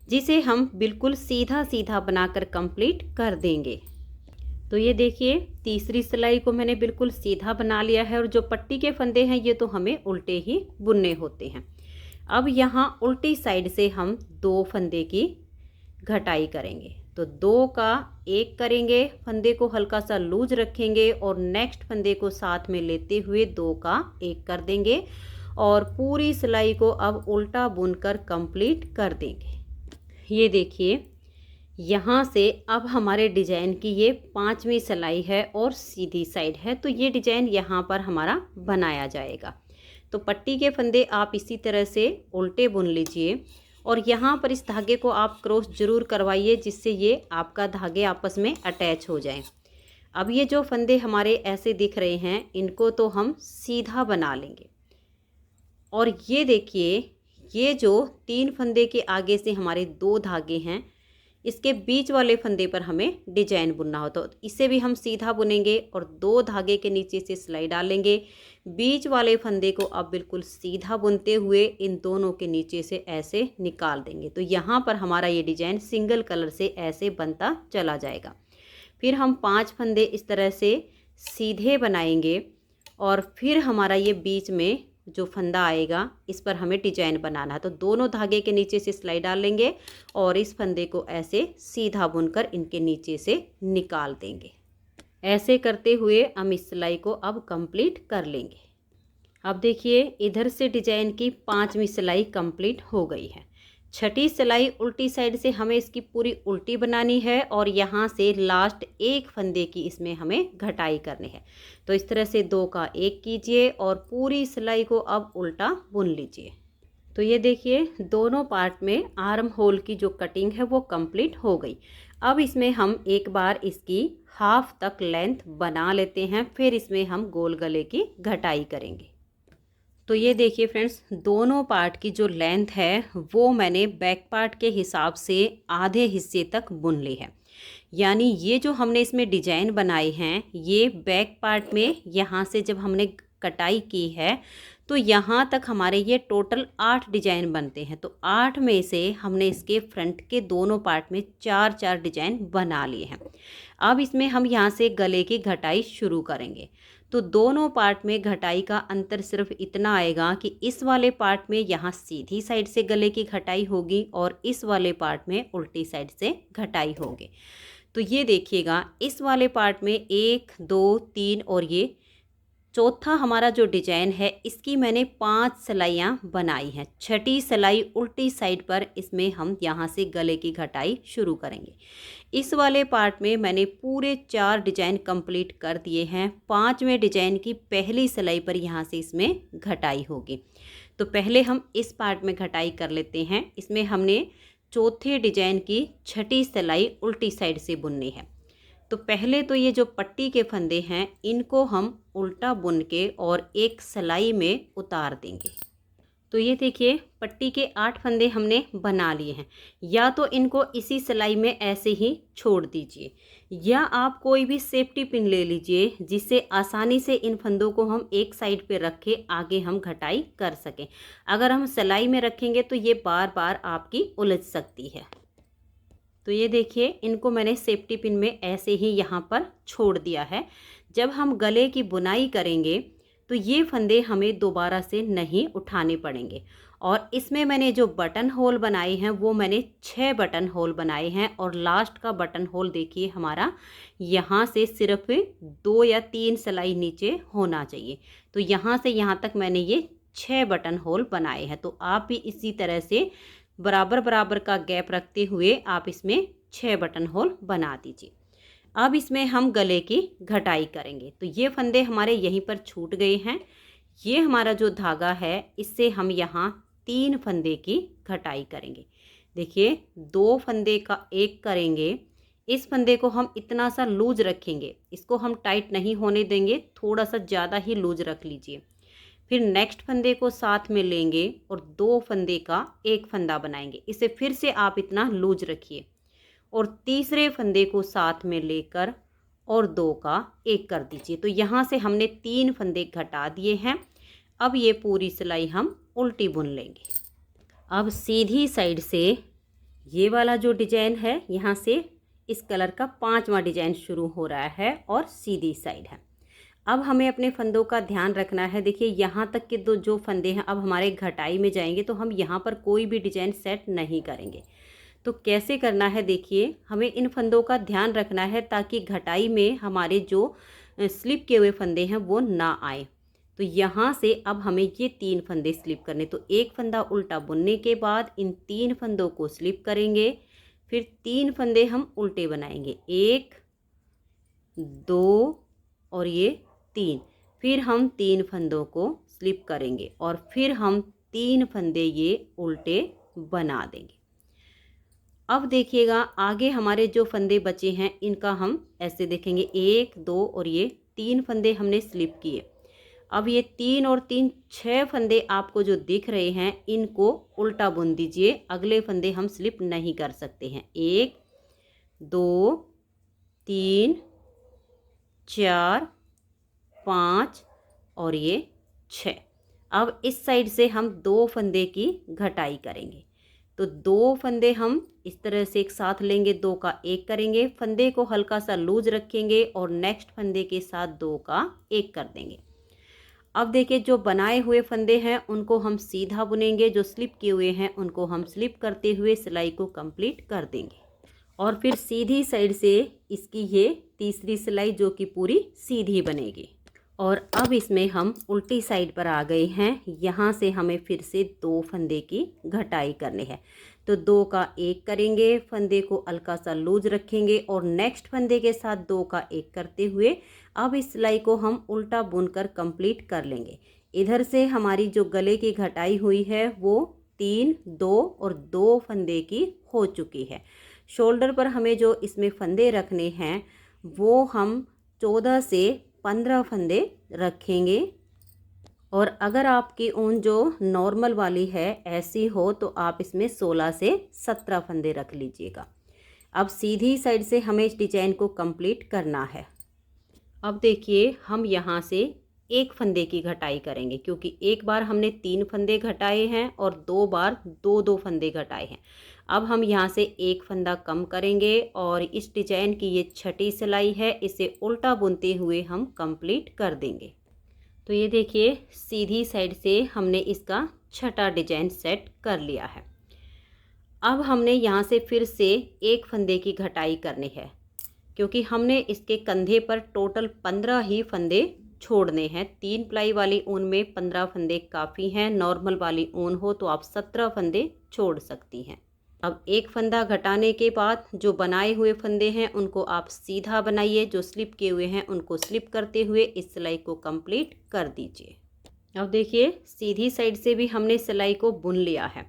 जिसे हम बिल्कुल सीधा सीधा बनाकर कंप्लीट कर देंगे। तो ये देखिए तीसरी सिलाई को मैंने बिल्कुल सीधा बना लिया है और जो पट्टी के फंदे हैं ये तो हमें उल्टे ही बुनने होते हैं। अब यहाँ उल्टी साइड से हम 2 फंदे की घटाई करेंगे। तो 2 का 1 करेंगे, फंदे को हल्का सा लूज रखेंगे और नेक्स्ट फंदे को साथ में लेते हुए 2 का 1 कर देंगे और पूरी सिलाई को अब उल्टा बुनकर कंप्लीट कर देंगे। ये देखिए यहाँ से अब हमारे डिजाइन की ये 5वीं सिलाई है और सीधी साइड है, तो ये डिजाइन यहाँ पर हमारा बनाया जाएगा। तो पट्टी के फंदे आप इसी तरह से उल्टे बुन लीजिए और यहाँ पर इस धागे को आप क्रॉस जरूर करवाइए जिससे ये आपका धागे आपस में अटैच हो जाएं। अब ये जो फंदे हमारे ऐसे दिख रहे हैं इनको तो हम सीधा बना लेंगे और ये देखिए ये जो 3 फंदे के आगे से हमारे 2 धागे हैं इसके बीच वाले फंदे पर हमें डिजाइन बुनना हो, तो इसे भी हम सीधा बुनेंगे और 2 धागे के नीचे से सिलाई डालेंगे। बीच वाले फंदे को अब बिल्कुल सीधा बुनते हुए इन दोनों के नीचे से ऐसे निकाल देंगे। तो यहाँ पर हमारा ये डिजाइन सिंगल कलर से ऐसे बनता चला जाएगा। फिर हम 5 फंदे इस तरह से सीधे बनाएंगे और फिर हमारा ये बीच में जो फंदा आएगा इस पर हमें डिजाइन बनाना है। तो दोनों धागे के नीचे से सिलाई डाल लेंगे और इस फंदे को ऐसे सीधा बुनकर इनके नीचे से निकाल देंगे। ऐसे करते हुए हम इस सिलाई को अब कंप्लीट कर लेंगे। अब देखिए इधर से डिजाइन की 5वीं सिलाई कंप्लीट हो गई है। 6ठी सिलाई उल्टी साइड से हमें इसकी पूरी उल्टी बनानी है और यहाँ से लास्ट 1 फंदे की इसमें हमें घटाई करनी है। तो इस तरह से 2 का 1 कीजिए और पूरी सिलाई को अब उल्टा बुन लीजिए। तो ये देखिए दोनों पार्ट में आर्म होल की जो कटिंग है वो कंप्लीट हो गई। अब इसमें हम एक बार इसकी हाफ तक लेंथ बना लेते हैं, फिर इसमें हम गोल गले की घटाई करेंगे। तो ये देखिए फ्रेंड्स दोनों पार्ट की जो लेंथ है वो मैंने बैक पार्ट के हिसाब से आधे हिस्से तक बुन ली है। यानी ये जो हमने इसमें डिजाइन बनाई हैं ये बैक पार्ट में यहाँ से जब हमने कटाई की है तो यहाँ तक हमारे ये टोटल 8 डिजाइन बनते हैं। तो 8 में से हमने इसके फ्रंट के दोनों पार्ट में 4-4 डिजाइन बना लिए हैं। अब इसमें हम यहाँ से गले की घटाई शुरू करेंगे। तो दोनों पार्ट में घटाई का अंतर सिर्फ इतना आएगा कि इस वाले पार्ट में यहाँ सीधी साइड से गले की घटाई होगी और इस वाले पार्ट में उल्टी साइड से घटाई होगी। तो ये देखिएगा इस वाले पार्ट में 1 2 3 और ये चौथा हमारा जो डिजाइन है इसकी मैंने 5 सिलाइयाँ बनाई हैं। 6ठी सिलाई उल्टी साइड पर इसमें हम यहाँ से गले की घटाई शुरू करेंगे। इस वाले पार्ट में मैंने पूरे 4 डिजाइन कंप्लीट कर दिए हैं। 5वें डिजाइन की पहली सिलाई पर यहाँ से इसमें घटाई होगी। तो पहले हम इस पार्ट में घटाई कर लेते हैं। इसमें हमने चौथे डिजाइन की 6ठी सिलाई उल्टी साइड से बुननी है। तो पहले तो ये जो पट्टी के फंदे हैं इनको हम उल्टा बुन के और एक सिलाई में उतार देंगे। तो ये देखिए पट्टी के 8 फंदे हमने बना लिए हैं। या तो इनको इसी सिलाई में ऐसे ही छोड़ दीजिए या आप कोई भी सेफ्टी पिन ले लीजिए जिससे आसानी से इन फंदों को हम एक साइड पे रख के आगे हम घटाई कर सकें। अगर हम सिलाई में रखेंगे तो ये बार बार आपकी उलझ सकती है। तो ये देखिए इनको मैंने सेफ्टी पिन में ऐसे ही यहाँ पर छोड़ दिया है। जब हम गले की बुनाई करेंगे तो ये फंदे हमें दोबारा से नहीं उठाने पड़ेंगे। और इसमें मैंने जो बटन होल बनाए हैं वो मैंने 6 बटन होल बनाए हैं और लास्ट का बटन होल देखिए हमारा यहाँ से सिर्फ 2 या 3 सिलाई नीचे होना चाहिए। तो यहाँ से यहाँ तक मैंने ये 6 बटन होल बनाए हैं। तो आप भी इसी तरह से बराबर बराबर का गैप रखते हुए आप इसमें 6 बटन होल बना दीजिए। अब इसमें हम गले की घटाई करेंगे। तो ये फंदे हमारे यहीं पर छूट गए हैं। ये हमारा जो धागा है इससे हम यहाँ 3 फंदे की घटाई करेंगे। देखिए 2 फंदे का 1 करेंगे। इस फंदे को हम इतना सा लूज रखेंगे, इसको हम टाइट नहीं होने देंगे, थोड़ा सा ज़्यादा ही लूज रख लीजिए। फिर नेक्स्ट फंदे को साथ में लेंगे और 2 फंदे का 1 फंदा बनाएंगे। इसे फिर से आप इतना लूज रखिए और तीसरे फंदे को साथ में लेकर और 2 का 1 कर दीजिए। तो यहाँ से हमने 3 फंदे घटा दिए हैं। अब ये पूरी सिलाई हम उल्टी बुन लेंगे। अब सीधी साइड से ये वाला जो डिजाइन है यहाँ से इस कलर का 5वां डिजाइन शुरू हो रहा है और सीधी साइड है। अब हमें अपने फंदों का ध्यान रखना है। देखिए यहाँ तक के जो फंदे हैं अब हमारे घटाई में जाएंगे, तो हम यहाँ पर कोई भी डिजाइन सेट नहीं करेंगे। तो कैसे करना है, देखिए हमें इन फंदों का ध्यान रखना है ताकि घटाई में हमारे जो स्लिप किए हुए फंदे हैं वो ना आए। तो यहाँ से अब हमें ये 3 फंदे स्लिप करने, तो एक फंदा उल्टा बुनने के बाद इन 3 फंदों को स्लिप करेंगे, फिर 3 फंदे हम उल्टे बनाएंगे, 1 2 और ये 3, फिर हम 3 फंदों को स्लिप करेंगे और फिर हम 3 फंदे ये उल्टे बना देंगे। अब देखिएगा आगे हमारे जो फंदे बचे हैं इनका हम ऐसे देखेंगे, 1 2 और ये 3 फंदे हमने स्लिप किए। अब ये 3 और 3 6 फंदे आपको जो दिख रहे हैं इनको उल्टा बुन दीजिए, अगले फंदे हम स्लिप नहीं कर सकते हैं। 1 2 3 4 5 और ये 6। अब इस साइड से हम 2 फंदे की घटाई करेंगे, तो 2 फंदे हम इस तरह से एक साथ लेंगे, 2 का 1 करेंगे, फंदे को हल्का सा लूज रखेंगे और नेक्स्ट फंदे के साथ 2 का 1 कर देंगे। अब देखिए जो बनाए हुए फंदे हैं उनको हम सीधा बुनेंगे, जो स्लिप किए हुए हैं उनको हम स्लिप करते हुए सिलाई को कंप्लीट कर देंगे और फिर सीधी साइड से इसकी ये तीसरी सिलाई जो कि पूरी सीधी बनेगी। और अब इसमें हम उल्टी साइड पर आ गए हैं, यहाँ से हमें फिर से 2 फंदे की घटाई करनी है, तो 2 का 1 करेंगे, फंदे को हल्का सा लूज रखेंगे और नेक्स्ट फंदे के साथ 2 का 1 करते हुए अब इस सिलाई को हम उल्टा बुनकर कंप्लीट कर लेंगे। इधर से हमारी जो गले की घटाई हुई है वो 3 2 और 2 फंदे की हो चुकी है। शोल्डर पर हमें जो इसमें फंदे रखने हैं वो हम 14 से 15 फंदे रखेंगे और अगर आपकी ऊन जो नॉर्मल वाली है ऐसी हो तो आप इसमें 16 से 17 फंदे रख लीजिएगा। अब सीधी साइड से हमें इस डिजाइन को कंप्लीट करना है। अब देखिए हम यहाँ से 1 फंदे की घटाई करेंगे, क्योंकि एक बार हमने 3 फंदे घटाए हैं और 2 बार 2 फंदे घटाए हैं। अब हम यहाँ से 1 फंदा कम करेंगे और इस डिजाइन की ये छठी सिलाई है, इसे उल्टा बुनते हुए हम कंप्लीट कर देंगे। तो ये देखिए सीधी साइड से हमने इसका छठा डिजाइन सेट कर लिया है। अब हमने यहाँ से फिर से 1 फंदे की घटाई करनी है, क्योंकि हमने इसके कंधे पर टोटल 15 ही फंदे छोड़ने हैं। 3 प्लाई वाली ऊन में 15 फंदे काफ़ी हैं, नॉर्मल वाली ऊन हो तो आप 17 फंदे छोड़ सकती हैं। अब 1 फंदा घटाने के बाद जो बनाए हुए फंदे हैं उनको आप सीधा बनाइए, जो स्लिप किए हुए हैं उनको स्लिप करते हुए इस सिलाई को कंप्लीट कर दीजिए। अब देखिए सीधी साइड से भी हमने सिलाई को बुन लिया है।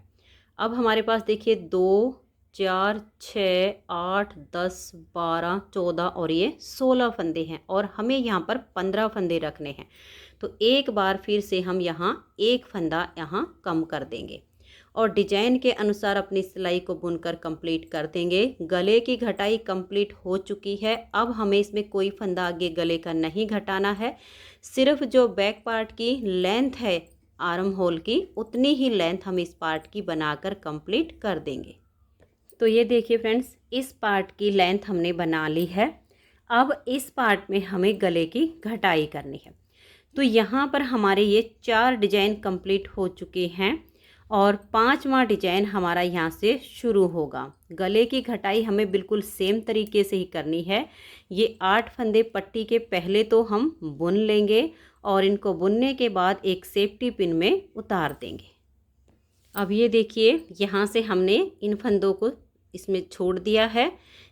अब हमारे पास देखिए 2 4 6 8 10 12 14 और ये 16 फंदे हैं और हमें यहाँ पर 15 फंदे रखने हैं। तो एक बार फिर से हम यहाँ 1 फंदा यहाँ कम कर देंगे और डिजाइन के अनुसार अपनी सिलाई को बुनकर कंप्लीट कर देंगे। गले की घटाई कंप्लीट हो चुकी है। अब हमें इसमें कोई फंदा आगे गले का नहीं घटाना है, सिर्फ जो बैक पार्ट की लेंथ है आर्म होल की उतनी ही लेंथ हम इस पार्ट की बनाकर कंप्लीट कर देंगे। तो ये देखिए फ्रेंड्स, इस पार्ट की लेंथ हमने बना ली है। अब इस पार्ट में हमें गले की घटाई करनी है। तो यहाँ पर हमारे ये 4 डिजाइन कंप्लीट हो चुके हैं और 5वां डिजाइन हमारा यहाँ से शुरू होगा। गले की घटाई हमें बिल्कुल सेम तरीके से ही करनी है। ये 8 फंदे पट्टी के पहले तो हम बुन लेंगे और इनको बुनने के बाद एक सेफ्टी पिन में उतार देंगे। अब ये देखिए यहाँ से हमने इन फंदों को इसमें छोड़ दिया है।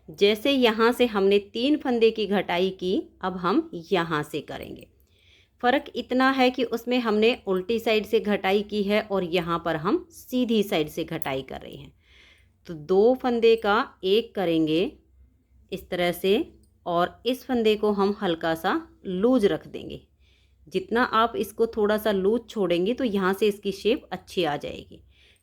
जैसे यहाँ से हमने 3 फंदे की घटाई की, अब हम यहाँ से करेंगे। फ़र्क इतना है कि उसमें हमने उल्टी साइड से घटाई की है और यहाँ पर हम सीधी साइड से घटाई कर रहे हैं। तो 2 फंदे का 1 करेंगे इस तरह से और इस फंदे को हम हल्का सा लूज रख देंगे। जितना आप इसको थोड़ा सा लूज छोड़ेंगे तो यहाँ से इसकी शेप अच्छी आ जाएगी।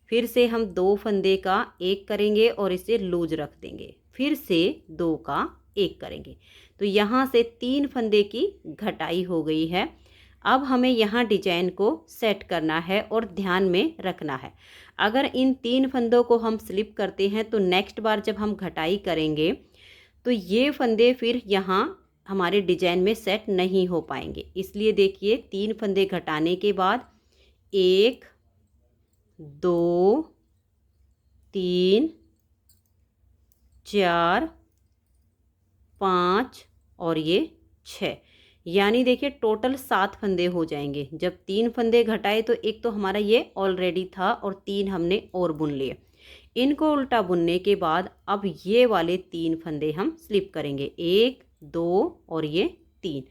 फिर से हम 2 फंदे का 1 करेंगे और इसे लूज रख देंगे, फिर से 2 का 1 करेंगे। तो यहाँ से 3 फंदे की घटाई हो गई है। अब हमें यहाँ डिजाइन को सेट करना है और ध्यान में रखना है, अगर इन 3 फंदों को हम स्लिप करते हैं तो नेक्स्ट बार जब हम घटाई करेंगे तो ये फंदे फिर यहाँ हमारे डिजाइन में सेट नहीं हो पाएंगे। इसलिए देखिए 3 फंदे घटाने के बाद 1 2 3 4 5 और ये 6, यानी देखिए टोटल 7 फंदे हो जाएंगे। जब 3 फंदे घटाए तो एक तो हमारा ये ऑलरेडी था और 3 हमने और बुन लिए। इनको उल्टा बुनने के बाद अब ये वाले 3 फंदे हम स्लिप करेंगे, 1 2 और ये 3।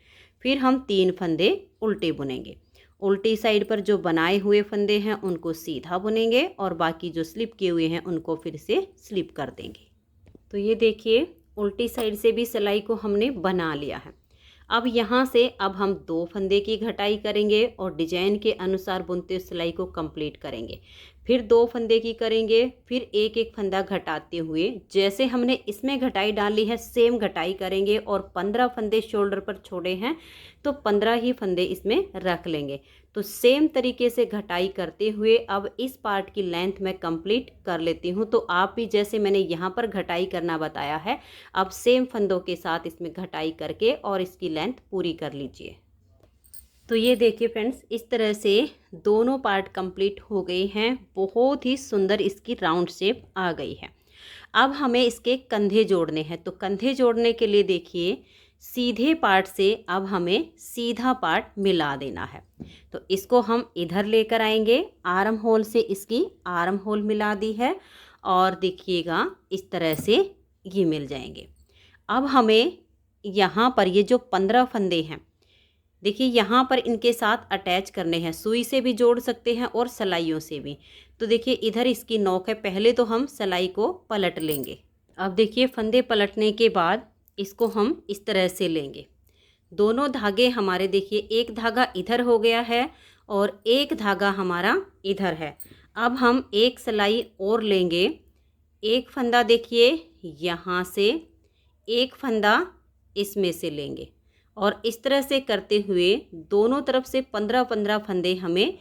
फिर हम 3 फंदे उल्टे बुनेंगे। उल्टी साइड पर जो बनाए हुए फंदे हैं उनको सीधा बुनेंगे और बाकी जो स्लिप किए हुए हैं उनको फिर से स्लिप कर देंगे। तो ये देखिए उल्टी साइड से भी सिलाई को हमने बना लिया है। अब यहाँ से अब हम 2 फंदे की घटाई करेंगे और डिजाइन के अनुसार बुनते सिलाई को कंप्लीट करेंगे। फिर 2 फंदे की करेंगे, फिर एक एक फंदा घटाते हुए जैसे हमने इसमें घटाई डाली है सेम घटाई करेंगे और 15 फंदे शोल्डर पर छोड़े हैं तो 15 ही फंदे इसमें रख लेंगे। तो सेम तरीके से घटाई करते हुए अब इस पार्ट की लेंथ मैं कंप्लीट कर लेती हूँ। तो आप भी जैसे मैंने यहाँ पर घटाई करना बताया है, अब सेम फंदों के साथ इसमें घटाई करके और इसकी लेंथ पूरी कर लीजिए। तो ये देखिए फ्रेंड्स, इस तरह से दोनों पार्ट कंप्लीट हो गए हैं। बहुत ही सुंदर इसकी राउंड शेप आ गई है। अब हमें इसके कंधे जोड़ने हैं। तो कंधे जोड़ने के लिए देखिए सीधे पार्ट से अब हमें सीधा पार्ट मिला देना है। तो इसको हम इधर लेकर आएंगे, आर्म होल से इसकी आर्म होल मिला दी है और देखिएगा इस तरह से ये मिल जाएंगे। अब हमें यहाँ पर ये जो 15 फंदे हैं देखिए यहाँ पर इनके साथ अटैच करने हैं। सुई से भी जोड़ सकते हैं और सलाइयों से भी। तो देखिए इधर इसकी नोक है, पहले तो हम सलाई को पलट लेंगे। अब देखिए फंदे पलटने के बाद इसको हम इस तरह से लेंगे। दोनों धागे हमारे देखिए एक धागा इधर हो गया है और एक धागा हमारा इधर है। अब हम एक सलाई और लेंगे। एक फंदा देखिए यहाँ से, एक फंदा इसमें से लेंगे और इस तरह से करते हुए दोनों तरफ से 15-15 फंदे हमें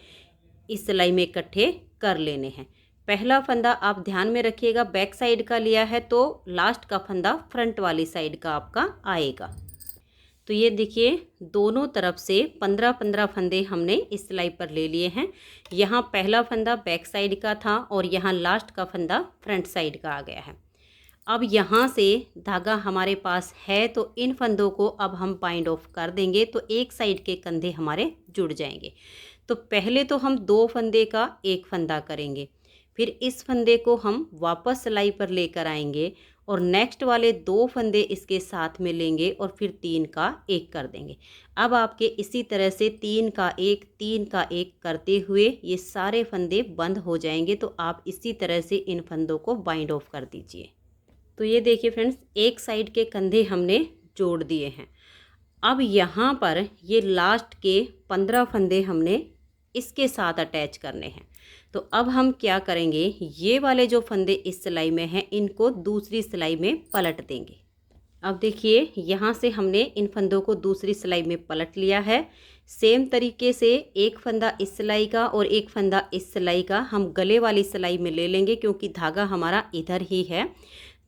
इस सिलाई में इकट्ठे कर लेने हैं। पहला फंदा आप ध्यान में रखिएगा बैक साइड का लिया है तो लास्ट का फंदा फ्रंट वाली साइड का आपका आएगा। तो ये देखिए दोनों तरफ से 15-15 फंदे हमने इस सिलाई पर ले लिए हैं। यहाँ पहला फंदा बैक साइड का था और यहाँ लास्ट का फंदा फ्रंट साइड का आ गया है। अब यहाँ से धागा हमारे पास है तो इन फंदों को अब हम बाइंड ऑफ कर देंगे तो एक साइड के कंधे हमारे जुड़ जाएंगे। तो पहले तो हम 2 फंदे का एक फंदा करेंगे, फिर इस फंदे को हम वापस सिलाई पर लेकर आएंगे और नेक्स्ट वाले 2 फंदे इसके साथ में लेंगे और फिर 3 का एक कर देंगे। अब आपके इसी तरह से 3 का एक 3 का एक करते हुए ये सारे फंदे बंद हो जाएंगे। तो आप इसी तरह से इन फंदों को बाइंड ऑफ कर दीजिए। तो ये देखिए फ्रेंड्स एक साइड के कंधे हमने जोड़ दिए हैं। अब यहाँ पर ये लास्ट के 15 फंदे हमने इसके साथ अटैच करने हैं। तो अब हम क्या करेंगे, ये वाले जो फंदे इस सिलाई में हैं इनको दूसरी सिलाई में पलट देंगे। अब देखिए यहाँ से हमने इन फंदों को दूसरी सिलाई में पलट लिया है। सेम तरीके से एक फंदा इस सिलाई का और एक फंदा इस सिलाई का हम गले वाली सिलाई में ले लेंगे क्योंकि धागा हमारा इधर ही है।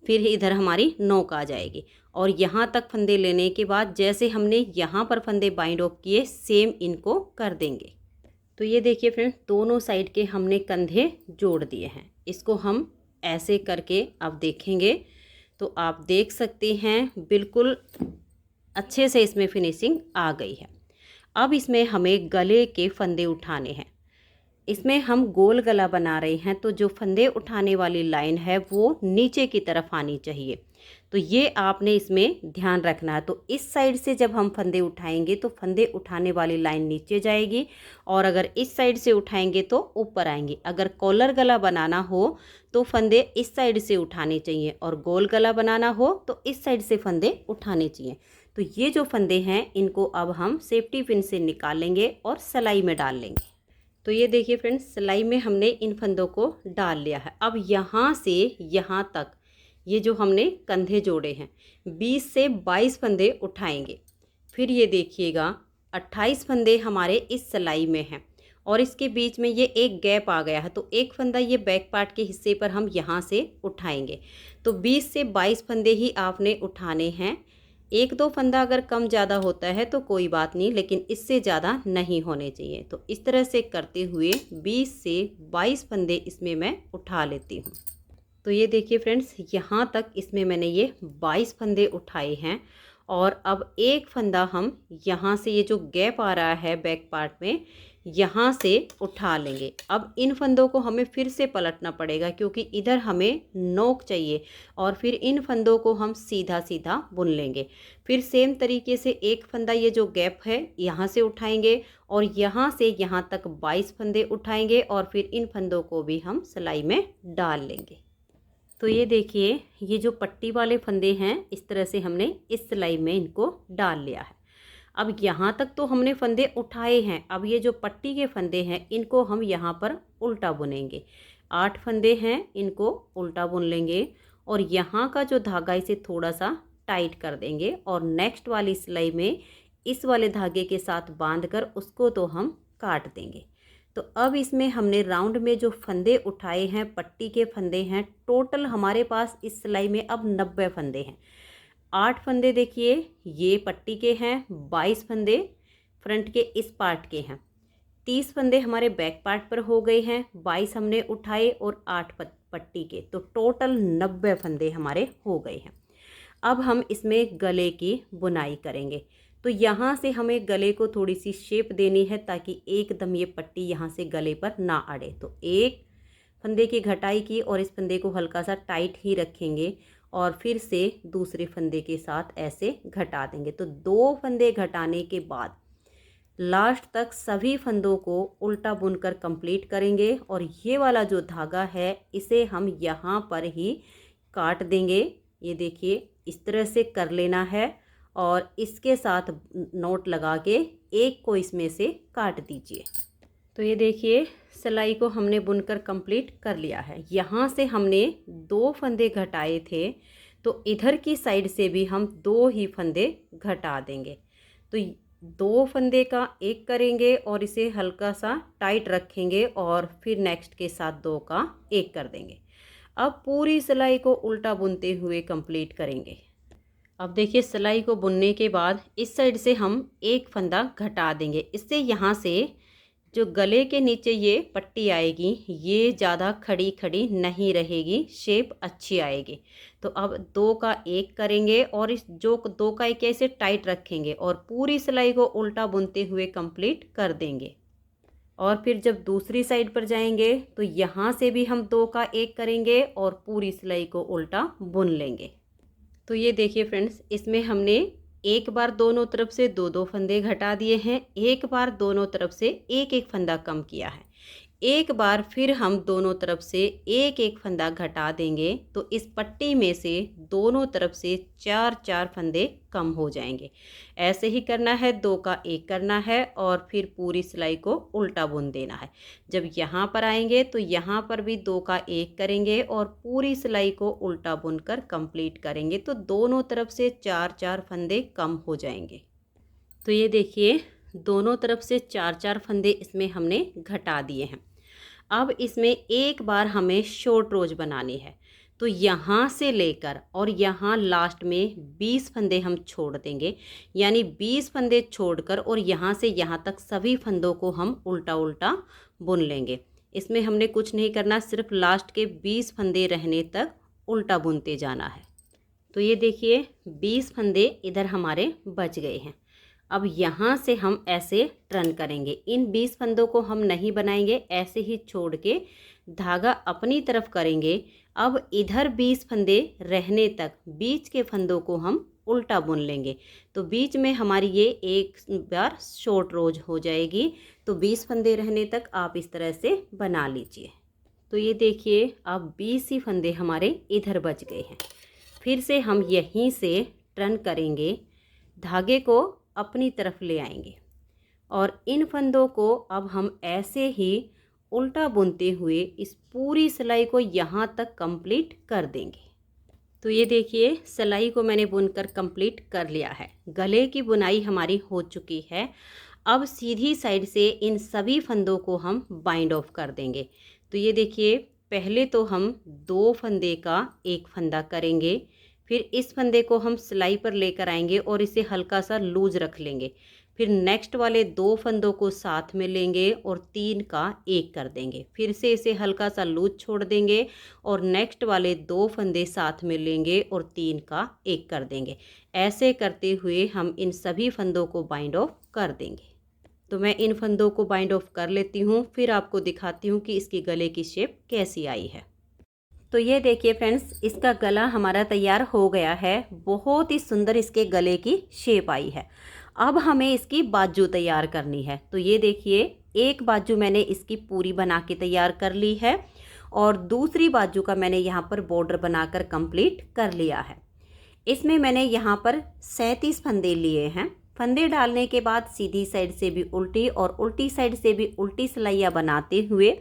फिर इधर हमारी नोक आ जाएगी और यहाँ तक फंदे लेने के बाद जैसे हमने यहाँ पर फंदे बाइंड ऑफ किए सेम इनको कर देंगे। तो ये देखिए फ्रेंड्स दोनों साइड के हमने कंधे जोड़ दिए हैं। इसको हम ऐसे करके अब देखेंगे तो आप देख सकते हैं बिल्कुल अच्छे से इसमें फिनिशिंग आ गई है। अब इसमें हमें गले के फंदे उठाने हैं। इसमें हम गोल गला बना रहे हैं तो जो फंदे उठाने वाली लाइन है वो नीचे की तरफ आनी चाहिए। तो ये आपने इसमें ध्यान रखना है। तो इस साइड से जब हम फंदे उठाएंगे तो फंदे उठाने वाली लाइन नीचे जाएगी और अगर इस साइड से उठाएंगे तो ऊपर आएंगे। अगर कॉलर गला बनाना हो तो फंदे इस साइड से उठाने चाहिए और गोल गला बनाना हो तो इस साइड से फंदे उठाने चाहिए। तो ये जो फंदे हैं इनको अब हम सेफ्टी पिन से निकालेंगे और सिलाई में डाल लेंगे। तो ये देखिए फ्रेंड्स सिलाई में हमने इन फंदों को डाल लिया है। अब यहाँ से यहाँ तक ये जो हमने कंधे जोड़े हैं 20 से 22 फंदे उठाएंगे। फिर ये देखिएगा 28 फंदे हमारे इस सिलाई में हैं और इसके बीच में ये एक गैप आ गया है, तो एक फंदा ये बैक पार्ट के हिस्से पर हम यहाँ से उठाएंगे। तो 20 से 22 फंदे ही आपने उठाने हैं। एक दो फंदा अगर कम ज़्यादा होता है तो कोई बात नहीं, लेकिन इससे ज़्यादा नहीं होने चाहिए। तो इस तरह से करते हुए 20 से 22 फंदे इसमें मैं उठा लेती हूँ। तो ये देखिए फ्रेंड्स, यहाँ तक इसमें मैंने ये 22 फंदे उठाए हैं। और अब एक फंदा हम यहाँ से, ये जो गैप आ रहा है बैक पार्ट में, यहाँ से उठा लेंगे। अब इन फंदों को हमें फिर से पलटना पड़ेगा, क्योंकि इधर हमें नोक चाहिए, और फिर इन फंदों को हम सीधा सीधा बुन लेंगे। फिर सेम तरीके से एक फंदा ये जो गैप है यहाँ से उठाएंगे, और यहाँ से यहाँ तक 22 फंदे उठाएंगे, और फिर इन फंदों को भी हम सिलाई में डाल लेंगे। तो ये देखिए, ये जो पट्टी वाले फंदे हैं, इस तरह से हमने इस सिलाई में इनको डाल लिया है। अब यहाँ तक तो हमने फंदे उठाए हैं। अब ये जो पट्टी के फंदे हैं, इनको हम यहाँ पर उल्टा बुनेंगे। 8 फंदे हैं, इनको उल्टा बुन लेंगे, और यहाँ का जो धागा इसे थोड़ा सा टाइट कर देंगे, और नेक्स्ट वाली सिलाई में इस वाले धागे के साथ बांधकर उसको तो हम काट देंगे। तो अब इसमें हमने राउंड में जो फंदे उठाए हैं, पट्टी के फंदे हैं, टोटल हमारे पास इस सिलाई में अब 90 फंदे हैं। 8 फंदे देखिए ये पट्टी के हैं, 22 फंदे फ्रंट के इस पार्ट के हैं, 30 फंदे हमारे बैक पार्ट पर हो गए हैं, 22 हमने उठाए और 8 पट्टी के, तो टोटल 90 फंदे हमारे हो गए हैं। अब हम इसमें गले की बुनाई करेंगे। तो यहाँ से हमें गले को थोड़ी सी शेप देनी है, ताकि एकदम ये पट्टी यहाँ से गले पर ना अड़े। तो एक फंदे की घटाई की, और इस फंदे को हल्का सा टाइट ही रखेंगे, और फिर से दूसरे फंदे के साथ ऐसे घटा देंगे। तो 2 फंदे घटाने के बाद लास्ट तक सभी फंदों को उल्टा बुनकर कंप्लीट करेंगे, और ये वाला जो धागा है इसे हम यहाँ पर ही काट देंगे। ये देखिए, इस तरह से कर लेना है, और इसके साथ नोट लगा के एक को इसमें से काट दीजिए। तो ये देखिए, सिलाई को हमने बुनकर कंप्लीट कर लिया है। यहाँ से हमने 2 फंदे घटाए थे, तो इधर की साइड से भी हम 2 ही फंदे घटा देंगे। तो 2 फंदे का एक करेंगे, और इसे हल्का सा टाइट रखेंगे, और फिर नेक्स्ट के साथ 2 का एक कर देंगे। अब पूरी सिलाई को उल्टा बुनते हुए कंप्लीट करेंगे। अब देखिए, सिलाई को बुनने के बाद इस साइड से हम एक फंदा घटा देंगे। इससे यहाँ से जो गले के नीचे ये पट्टी आएगी, ये ज़्यादा खड़ी खड़ी नहीं रहेगी, शेप अच्छी आएगी। तो अब 2 का एक करेंगे, और इस जो 2 का एक ऐसे टाइट रखेंगे, और पूरी सिलाई को उल्टा बुनते हुए कंप्लीट कर देंगे। और फिर जब दूसरी साइड पर जाएंगे, तो यहाँ से भी हम 2 का एक करेंगे, और पूरी सिलाई को उल्टा बुन लेंगे। तो ये देखिए फ्रेंड्स, इसमें हमने एक बार दोनों तरफ से 2-2 फंदे घटा दिए हैं, एक बार दोनों तरफ से एक एक फंदा कम किया है, एक बार फिर हम दोनों तरफ से एक एक फंदा घटा देंगे। तो इस पट्टी में से दोनों तरफ से 4-4 फंदे कम हो जाएंगे। ऐसे ही करना है, 2 का एक करना है, और फिर पूरी सिलाई को उल्टा बुन देना है। जब यहाँ पर आएंगे तो यहाँ पर भी 2 का एक करेंगे, और पूरी सिलाई को उल्टा बुनकर कंप्लीट करेंगे। तो दोनों तरफ से 4-4 फंदे कम हो जाएंगे। तो ये देखिए, दोनों तरफ से 4-4 फंदे इसमें हमने घटा दिए हैं। अब इसमें एक बार हमें शॉर्ट रोज बनानी है। तो यहाँ से लेकर और यहाँ लास्ट में 20 फंदे हम छोड़ देंगे, यानी 20 फंदे छोड़कर और यहाँ से यहाँ तक सभी फंदों को हम उल्टा उल्टा बुन लेंगे। इसमें हमने कुछ नहीं करना, सिर्फ लास्ट के 20 फंदे रहने तक उल्टा बुनते जाना है। तो ये देखिए, 20 फंदे इधर हमारे बच गए हैं। अब यहाँ से हम ऐसे टर्न करेंगे। इन 20 फंदों को हम नहीं बनाएंगे, ऐसे ही छोड़ के धागा अपनी तरफ करेंगे। अब इधर 20 फंदे रहने तक बीच के फंदों को हम उल्टा बुन लेंगे। तो बीच में हमारी ये एक बार शॉर्ट रोज हो जाएगी। तो 20 फंदे रहने तक आप इस तरह से बना लीजिए। तो ये देखिए, अब 20 ही फंदे हमारे इधर बच गए हैं। फिर से हम यहीं से टर्न करेंगे, धागे को अपनी तरफ ले आएंगे और इन फंदों को अब हम ऐसे ही उल्टा बुनते हुए इस पूरी सिलाई को यहाँ तक कंप्लीट कर देंगे। तो ये देखिए, सिलाई को मैंने बुनकर कंप्लीट कर लिया है। गले की बुनाई हमारी हो चुकी है। अब सीधी साइड से इन सभी फंदों को हम बाइंड ऑफ कर देंगे। तो ये देखिए, पहले तो हम 2 फंदे का एक फंदा करेंगे, फिर इस फंदे को हम सिलाई पर लेकर आएंगे और इसे हल्का सा लूज रख लेंगे। फिर नेक्स्ट वाले 2 फंदों को साथ में लेंगे और 3 का एक कर देंगे। फिर से इसे हल्का सा लूज छोड़ देंगे और नेक्स्ट वाले 2 फंदे साथ में लेंगे और 3 का एक कर देंगे। ऐसे करते हुए हम इन सभी फंदों को बाइंड ऑफ कर देंगे। तो मैं इन फंदों को बाइंड ऑफ कर लेती हूँ, फिर आपको दिखाती हूँ कि इसकी गले की शेप कैसी आई है। तो ये देखिए फ्रेंड्स, इसका गला हमारा तैयार हो गया है। बहुत ही सुंदर इसके गले की शेप आई है। अब हमें इसकी बाजू तैयार करनी है। तो ये देखिए, एक बाजू मैंने इसकी पूरी बना के तैयार कर ली है और दूसरी बाजू का मैंने यहाँ पर बॉर्डर बनाकर कंप्लीट कर लिया है। इसमें मैंने यहाँ पर 37 फंदे लिए हैं। फंदे डालने के बाद सीधी साइड से भी उल्टी और उल्टी साइड से भी उल्टी सिलाइयाँ बनाते हुए,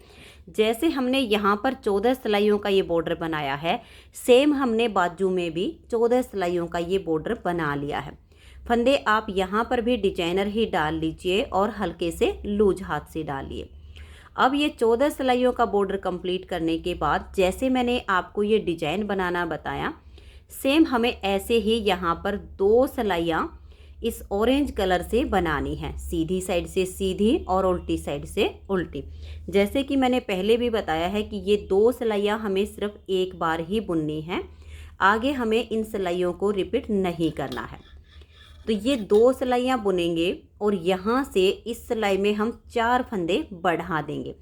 जैसे हमने यहाँ पर 14 सिलाइयों का ये बॉर्डर बनाया है, सेम हमने बाजू में भी 14 सिलाइयों का ये बॉर्डर बना लिया है। फंदे आप यहाँ पर भी डिजाइनर ही डाल लीजिए और हल्के से लूज हाथ से डालिए। अब ये 14 सिलाइयों का बॉर्डर कंप्लीट करने के बाद, जैसे मैंने आपको ये डिजाइन बनाना बताया, सेम हमें ऐसे ही यहाँ पर 2 सिलाइयाँ इस ऑरेंज कलर से बनानी है, सीधी साइड से सीधी और उल्टी साइड से उल्टी। जैसे कि मैंने पहले भी बताया है कि ये 2 सिलाइयाँ हमें सिर्फ एक बार ही बुननी है, आगे हमें इन सिलाइयों को रिपीट नहीं करना है। तो ये 2 सिलाइयाँ बुनेंगे और यहाँ से इस सिलाई में हम 4 फंदे बढ़ा देंगे।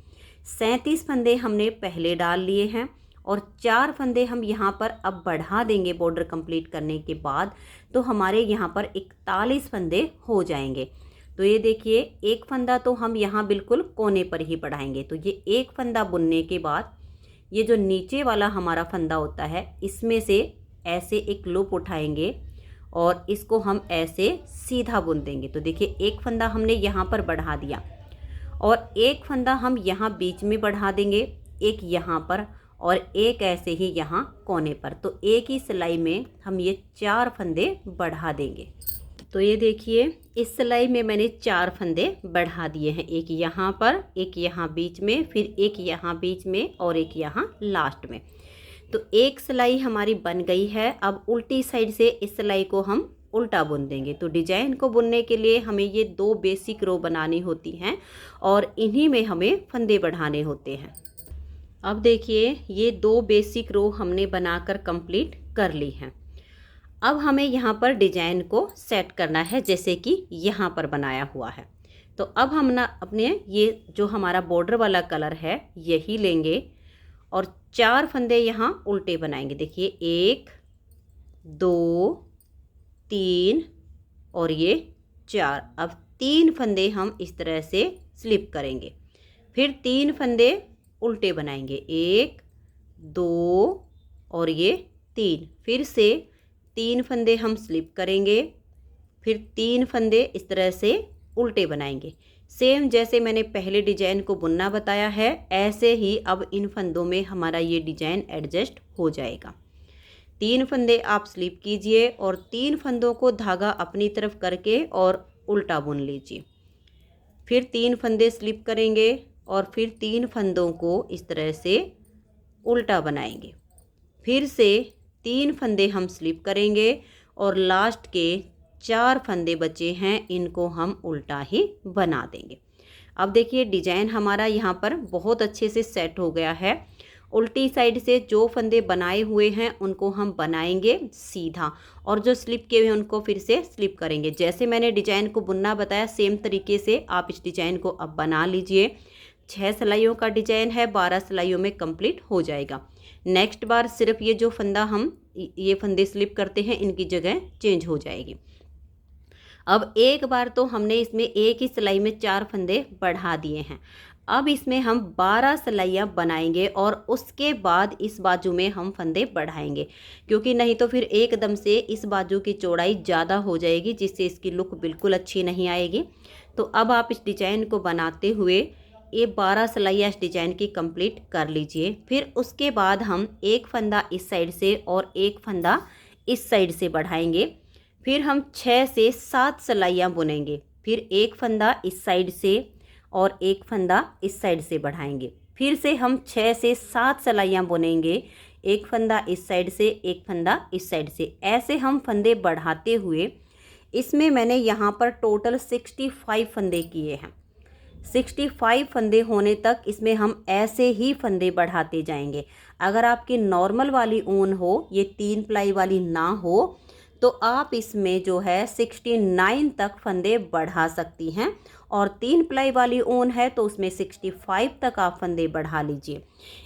37 फंदे हमने पहले डाल लिए हैं और 4 फंदे हम यहाँ पर अब बढ़ा देंगे बॉर्डर कंप्लीट करने के बाद। तो हमारे यहाँ पर 41 फंदे हो जाएंगे। तो ये देखिए, एक फंदा तो हम यहाँ बिल्कुल कोने पर ही बढ़ाएंगे। तो ये एक फंदा बुनने के बाद ये जो नीचे वाला हमारा फंदा होता है, इसमें से ऐसे एक लूप उठाएंगे और इसको हम ऐसे सीधा बुन देंगे। तो देखिए, एक फंदा हमने यहाँ पर बढ़ा दिया और एक फंदा हम यहाँ बीच में बढ़ा देंगे, एक यहाँ पर और एक ऐसे ही यहाँ कोने पर। तो एक ही सिलाई में हम ये 4 फंदे बढ़ा देंगे। तो ये देखिए, इस सिलाई में मैंने 4 फंदे बढ़ा दिए हैं, एक यहाँ पर, एक यहाँ बीच में, फिर एक यहाँ बीच में और एक यहाँ लास्ट में। तो एक सिलाई हमारी बन गई है। अब उल्टी साइड से इस सिलाई को हम उल्टा बुन देंगे। तो डिजाइन को बुनने के लिए हमें ये 2 बेसिक रो बनानी होती हैं और इन्हीं में हमें फंदे बढ़ाने होते हैं। अब देखिए, ये 2 बेसिक रो हमने बनाकर कंप्लीट कर ली हैं। अब हमें यहाँ पर डिजाइन को सेट करना है, जैसे कि यहाँ पर बनाया हुआ है। तो अब हम ना अपने ये जो हमारा बॉर्डर वाला कलर है यही लेंगे और 4 फंदे यहाँ उल्टे बनाएंगे। देखिए, 1 2 3 और ये 4। अब 3 फंदे हम इस तरह से स्लिप करेंगे, फिर 3 फंदे उल्टे बनाएंगे, 1 2 और ये 3। फिर से 3 फंदे हम स्लिप करेंगे, फिर 3 फंदे इस तरह से उल्टे बनाएंगे। सेम जैसे मैंने पहले डिजाइन को बुनना बताया है, ऐसे ही अब इन फंदों में हमारा ये डिजाइन एडजस्ट हो जाएगा। 3 फंदे आप स्लिप कीजिए और 3 फंदों को धागा अपनी तरफ करके और उल्टा बुन लीजिए। फिर 3 फंदे स्लिप करेंगे और फिर 3 फंदों को इस तरह से उल्टा बनाएंगे। फिर से 3 फंदे हम स्लिप करेंगे और लास्ट के 4 फंदे बचे हैं, इनको हम उल्टा ही बना देंगे। अब देखिए, डिजाइन हमारा यहाँ पर बहुत अच्छे से सेट हो गया है। उल्टी साइड से जो फंदे बनाए हुए हैं उनको हम बनाएंगे सीधा और जो स्लिप किए हुए हैं उनको फिर से स्लिप करेंगे। जैसे मैंने डिजाइन को बुनना बताया, सेम तरीके से आप इस डिजाइन को अब बना लीजिए। 6 सिलाइयों का डिजाइन है, 12 सिलाइयों में कंप्लीट हो जाएगा। नेक्स्ट बार सिर्फ ये जो फंदा हम ये फंदे स्लिप करते हैं, इनकी जगह चेंज हो जाएगी। अब एक बार तो हमने इसमें एक ही सिलाई में 4 फंदे बढ़ा दिए हैं। अब इसमें हम 12 सिलाइयाँ बनाएंगे और उसके बाद इस बाजू में हम फंदे बढ़ाएंगे, क्योंकि नहीं तो फिर एकदम से इस बाजू की चौड़ाई ज़्यादा हो जाएगी, जिससे इसकी लुक बिल्कुल अच्छी नहीं आएगी। तो अब आप इस डिजाइन को बनाते हुए ये 12 सिलाइयाँ इस डिजाइन की कंप्लीट कर लीजिए। फिर उसके बाद हम एक फंदा इस साइड से और एक फंदा इस साइड से बढ़ाएंगे। फिर हम 6 से 7 सिलाइयाँ बुनेंगे। फिर एक फंदा इस साइड से और एक फंदा इस साइड से बढ़ाएंगे। फिर से हम 6 से 7 सिलाइयाँ बुनेंगे, एक फंदा इस साइड से, एक फंदा इस साइड से। ऐसे हम फंदे बढ़ाते हुए इसमें मैंने यहाँ पर टोटल 65 फंदे किए हैं। 65 फंदे होने तक इसमें हम ऐसे ही फंदे बढ़ाते जाएंगे। अगर आपकी नॉर्मल वाली ऊन हो, ये 3 प्लाई वाली ना हो, तो आप इसमें जो है 69 तक फंदे बढ़ा सकती हैं। और 3 प्लाई वाली ऊन है तो उसमें 65 तक आप फंदे बढ़ा लीजिए।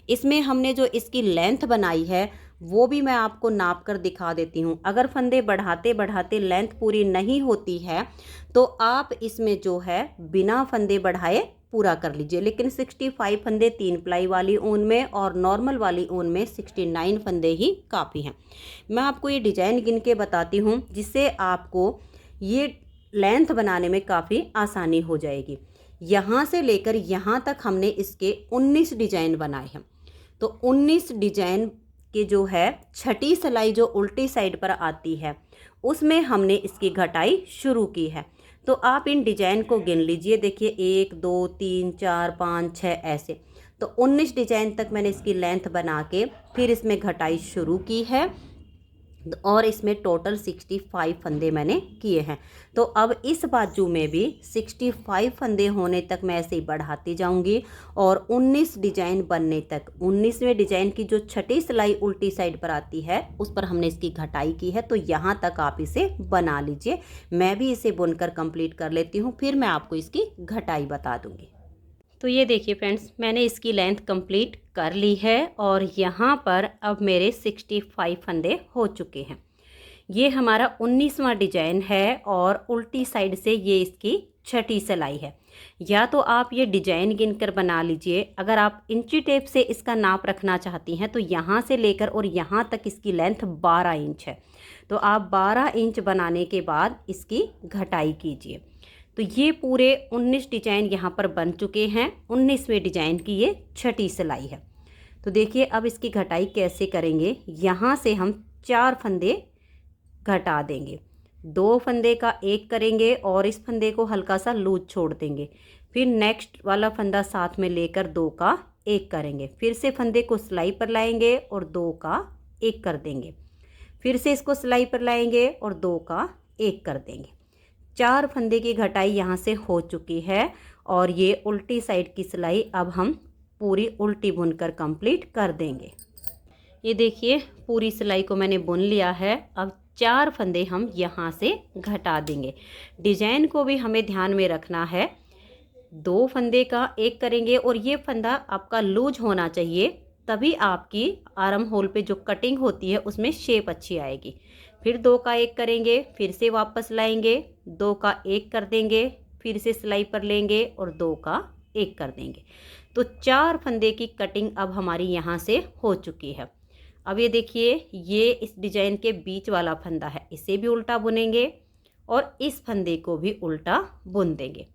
इसमें हमने जो इसकी लेंथ बनाई है वो भी मैं आपको नाप कर दिखा देती हूँ। अगर फंदे बढ़ाते बढ़ाते लेंथ पूरी नहीं होती है तो आप इसमें जो है बिना फंदे बढ़ाए पूरा कर लीजिए। लेकिन 65 फंदे 3 प्लाई वाली ऊन में और नॉर्मल वाली ऊन में 69 फंदे ही काफ़ी हैं। मैं आपको ये डिजाइन गिन के बताती हूँ जिससे आपको ये लेंथ बनाने में काफ़ी आसानी हो जाएगी। यहाँ से लेकर यहाँ तक हमने इसके 19 डिजाइन बनाए हैं। तो 19 डिजाइन के जो है छठी सिलाई जो उल्टी साइड पर आती है उसमें हमने इसकी घटाई शुरू की है। तो आप इन डिजाइन को गिन लीजिए। देखिए 1 2 3 4 5 6 ऐसे। तो 19 डिजाइन तक मैंने इसकी लेंथ बना के फिर इसमें घटाई शुरू की है और इसमें टोटल 65 फंदे मैंने किए हैं। तो अब इस बाजू में भी 65 फंदे होने तक मैं ऐसे ही बढ़ाती जाऊंगी और 19 डिजाइन बनने तक। 19वें डिजाइन की जो छठी सिलाई उल्टी साइड पर आती है उस पर हमने इसकी घटाई की है। तो यहाँ तक आप इसे बना लीजिए। मैं भी इसे बुनकर कंप्लीट कर लेती हूँ, फिर मैं आपको इसकी घटाई बता दूँगी। तो ये देखिए फ्रेंड्स, मैंने इसकी लेंथ कंप्लीट कर ली है और यहाँ पर अब मेरे 65 फंदे हो चुके हैं। ये हमारा 19वां डिजाइन है और उल्टी साइड से ये इसकी छठी सिलाई है। या तो आप ये डिजाइन गिनकर बना लीजिए। अगर आप इंची टेप से इसका नाप रखना चाहती हैं तो यहाँ से लेकर और यहाँ तक इसकी लेंथ 12 इंच है। तो आप 12 इंच बनाने के बाद इसकी घटाई कीजिए। तो ये पूरे 19 डिजाइन यहाँ पर बन चुके हैं। 19वें डिजाइन की ये छठी सिलाई है। तो देखिए अब इसकी घटाई कैसे करेंगे। यहाँ से हम 4 फंदे घटा देंगे, 2 फंदे का एक करेंगे और इस फंदे को हल्का सा लूज छोड़ देंगे। फिर नेक्स्ट वाला फंदा साथ में लेकर 2 का एक करेंगे। फिर से फंदे को सिलाई पर लाएंगे और 2 का एक कर देंगे। फिर से इसको सिलाई पर लाएंगे और 2 का एक कर देंगे। 4 फंदे की घटाई यहाँ से हो चुकी है और ये उल्टी साइड की सिलाई अब हम पूरी उल्टी बुनकर कंप्लीट कर देंगे। ये देखिए पूरी सिलाई को मैंने बुन लिया है। अब 4 फंदे हम यहाँ से घटा देंगे। डिजाइन को भी हमें ध्यान में रखना है। 2 फंदे का एक करेंगे और ये फंदा आपका लूज होना चाहिए, तभी आपकी आर्म होल पे जो कटिंग होती है उसमें शेप अच्छी आएगी। फिर 2 का एक करेंगे, फिर से वापस लाएंगे, 2 का एक कर देंगे, फिर से सिलाई पर लेंगे और 2 का एक कर देंगे। तो 4 फंदे की कटिंग अब हमारी यहाँ से हो चुकी है। अब ये देखिए ये इस डिजाइन के बीच वाला फंदा है, इसे भी उल्टा बुनेंगे और इस फंदे को भी उल्टा बुन देंगे।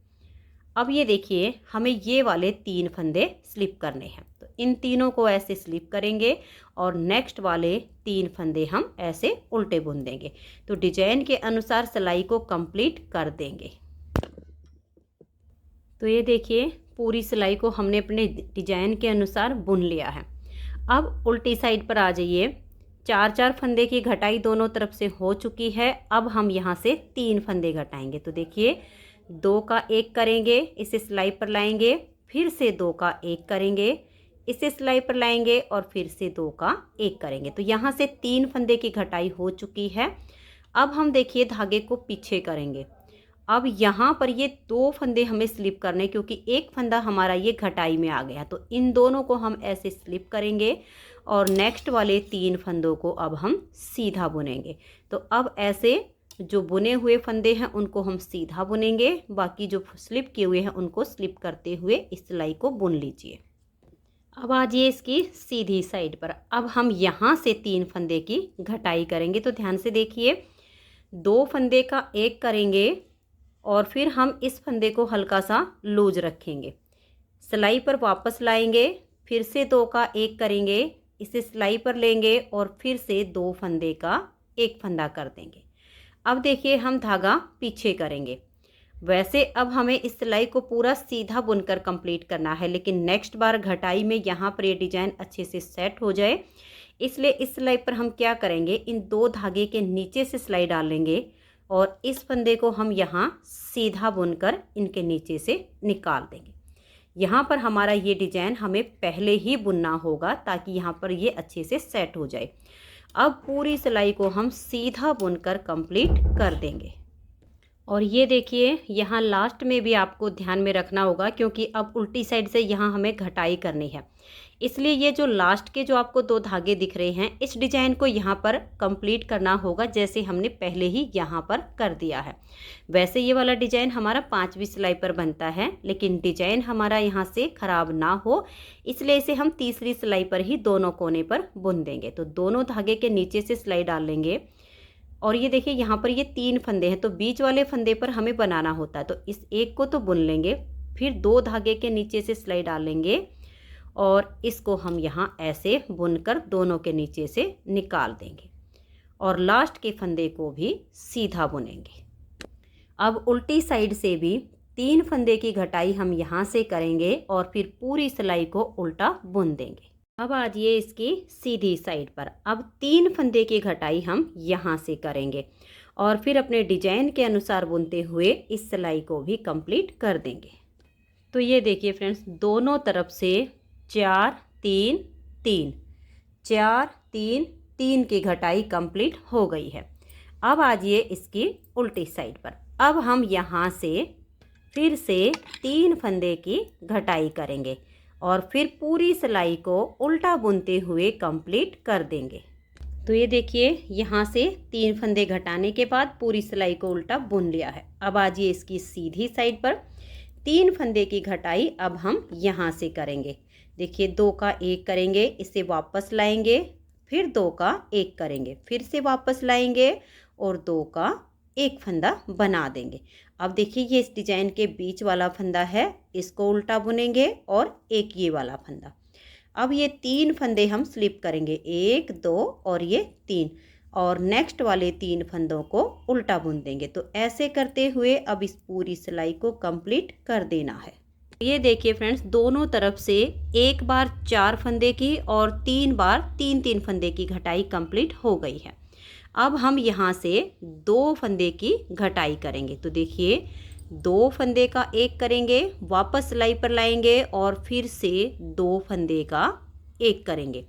अब ये देखिए हमें ये वाले 3 फंदे स्लिप करने हैं। तो इन तीनों को ऐसे स्लिप करेंगे और नेक्स्ट वाले 3 फंदे हम ऐसे उल्टे बुन देंगे। तो डिजाइन के अनुसार सिलाई को कंप्लीट कर देंगे। तो ये देखिए पूरी सिलाई को हमने अपने डिजाइन के अनुसार बुन लिया है। अब उल्टी साइड पर आ जाइए। 4 फंदे की घटाई दोनों तरफ से हो चुकी है। अब हम यहाँ से 3 फंदे घटाएंगे। तो देखिए 2 का एक करेंगे, इसे सिलाई पर लाएंगे, फिर से 2 का एक करेंगे, इसे सिलाई पर लाएंगे और फिर से 2 का एक करेंगे। तो यहाँ से 3 फंदे की घटाई हो चुकी है। अब हम देखिए धागे को पीछे करेंगे। अब यहाँ पर ये 2 फंदे हमें स्लिप करने, क्योंकि एक फंदा हमारा ये घटाई में आ गया। तो इन दोनों को हम ऐसे स्लिप करेंगे और नेक्स्ट वाले 3 फंदों को अब हम सीधा बुनेंगे। तो अब ऐसे जो बुने हुए फंदे हैं उनको हम सीधा बुनेंगे, बाकी जो स्लिप किए हुए हैं उनको स्लिप करते हुए इस सिलाई को बुन लीजिए। अब आ जाइए इसकी सीधी साइड पर। अब हम यहाँ से 3 फंदे की घटाई करेंगे। तो ध्यान से देखिए 2 फंदे का एक करेंगे और फिर हम इस फंदे को हल्का सा लूज रखेंगे, सिलाई पर वापस लाएंगे, फिर से 2 का एक करेंगे, इसे सिलाई पर लेंगे और फिर से 2 फंदे का एक फंदा कर देंगे। अब देखिए हम धागा पीछे करेंगे, वैसे अब हमें इस सिलाई को पूरा सीधा बुनकर कंप्लीट करना है, लेकिन नेक्स्ट बार घटाई में यहाँ पर ये डिजाइन अच्छे से सेट हो जाए, इसलिए इस सिलाई पर हम क्या करेंगे, इन 2 धागे के नीचे से सिलाई डाल लेंगे और इस फंदे को हम यहाँ सीधा बुनकर इनके नीचे से निकाल देंगे। यहाँ पर हमारा ये डिजाइन हमें पहले ही बुनना होगा ताकि यहाँ पर ये अच्छे से सेट हो जाए। अब पूरी सिलाई को हम सीधा बुनकर कंप्लीट कर देंगे। और ये देखिए यहाँ लास्ट में भी आपको ध्यान में रखना होगा, क्योंकि अब उल्टी साइड से यहाँ हमें घटाई करनी है, इसलिए ये जो लास्ट के जो आपको 2 धागे दिख रहे हैं, इस डिजाइन को यहाँ पर कंप्लीट करना होगा जैसे हमने पहले ही यहाँ पर कर दिया है। वैसे ये वाला डिजाइन हमारा 5वीं सिलाई पर बनता है, लेकिन डिजाइन हमारा यहाँ से ख़राब ना हो इसलिए इसे हम 3री सिलाई पर ही दोनों कोने पर बुन देंगे। तो दोनों धागे के नीचे से सिलाई डाल लेंगे और ये देखिए यहाँ पर ये 3 फंदे हैं, तो बीच वाले फंदे पर हमें बनाना होता है, तो इस एक को तो बुन लेंगे, फिर 2 धागे के नीचे से सिलाई डाल लेंगे और इसको हम यहाँ ऐसे बुनकर दोनों के नीचे से निकाल देंगे और लास्ट के फंदे को भी सीधा बुनेंगे। अब उल्टी साइड से भी 3 फंदे की घटाई हम यहाँ से करेंगे और फिर पूरी सिलाई को उल्टा बुन देंगे। अब आ जाइए इसकी सीधी साइड पर। अब 3 फंदे की घटाई हम यहाँ से करेंगे और फिर अपने डिजाइन के अनुसार बुनते हुए इस सिलाई को भी कंप्लीट कर देंगे। तो ये देखिए फ्रेंड्स, दोनों तरफ से 4 3 3 4 3 3 की घटाई कंप्लीट हो गई है। अब आ जाइए इसकी उल्टी साइड पर। अब हम यहाँ से फिर से 3 फंदे की घटाई करेंगे और फिर पूरी सिलाई को उल्टा बुनते हुए कंप्लीट कर देंगे। तो ये देखिए यहाँ से 3 फंदे घटाने के बाद पूरी सिलाई को उल्टा बुन लिया है। अब आ जाइए इसकी सीधी साइड पर। 3 फंदे की घटाई अब हम यहाँ से करेंगे। देखिए 2 का 1 करेंगे, इसे वापस लाएंगे, फिर 2 का 1 करेंगे, फिर से वापस लाएंगे और 2 का 1 फंदा बना देंगे। अब देखिए ये इस डिजाइन के बीच वाला फंदा है, इसको उल्टा बुनेंगे और एक ये वाला फंदा। अब ये 3 फंदे हम स्लिप करेंगे, 1 2 और ये 3, और नेक्स्ट वाले 3 फंदों को उल्टा बुन देंगे। तो ऐसे करते हुए अब इस पूरी सिलाई को कंप्लीट कर देना है। ये देखिए फ्रेंड्स, दोनों तरफ से एक बार 4 फंदे की और 3 बार 3 फंदे की घटाई कंप्लीट हो गई है। अब हम यहाँ से 2 फंदे की घटाई करेंगे। तो देखिए 2 फंदे का 1 करेंगे, वापस सिलाई पर लाएंगे और फिर से 2 फंदे का 1 करेंगे।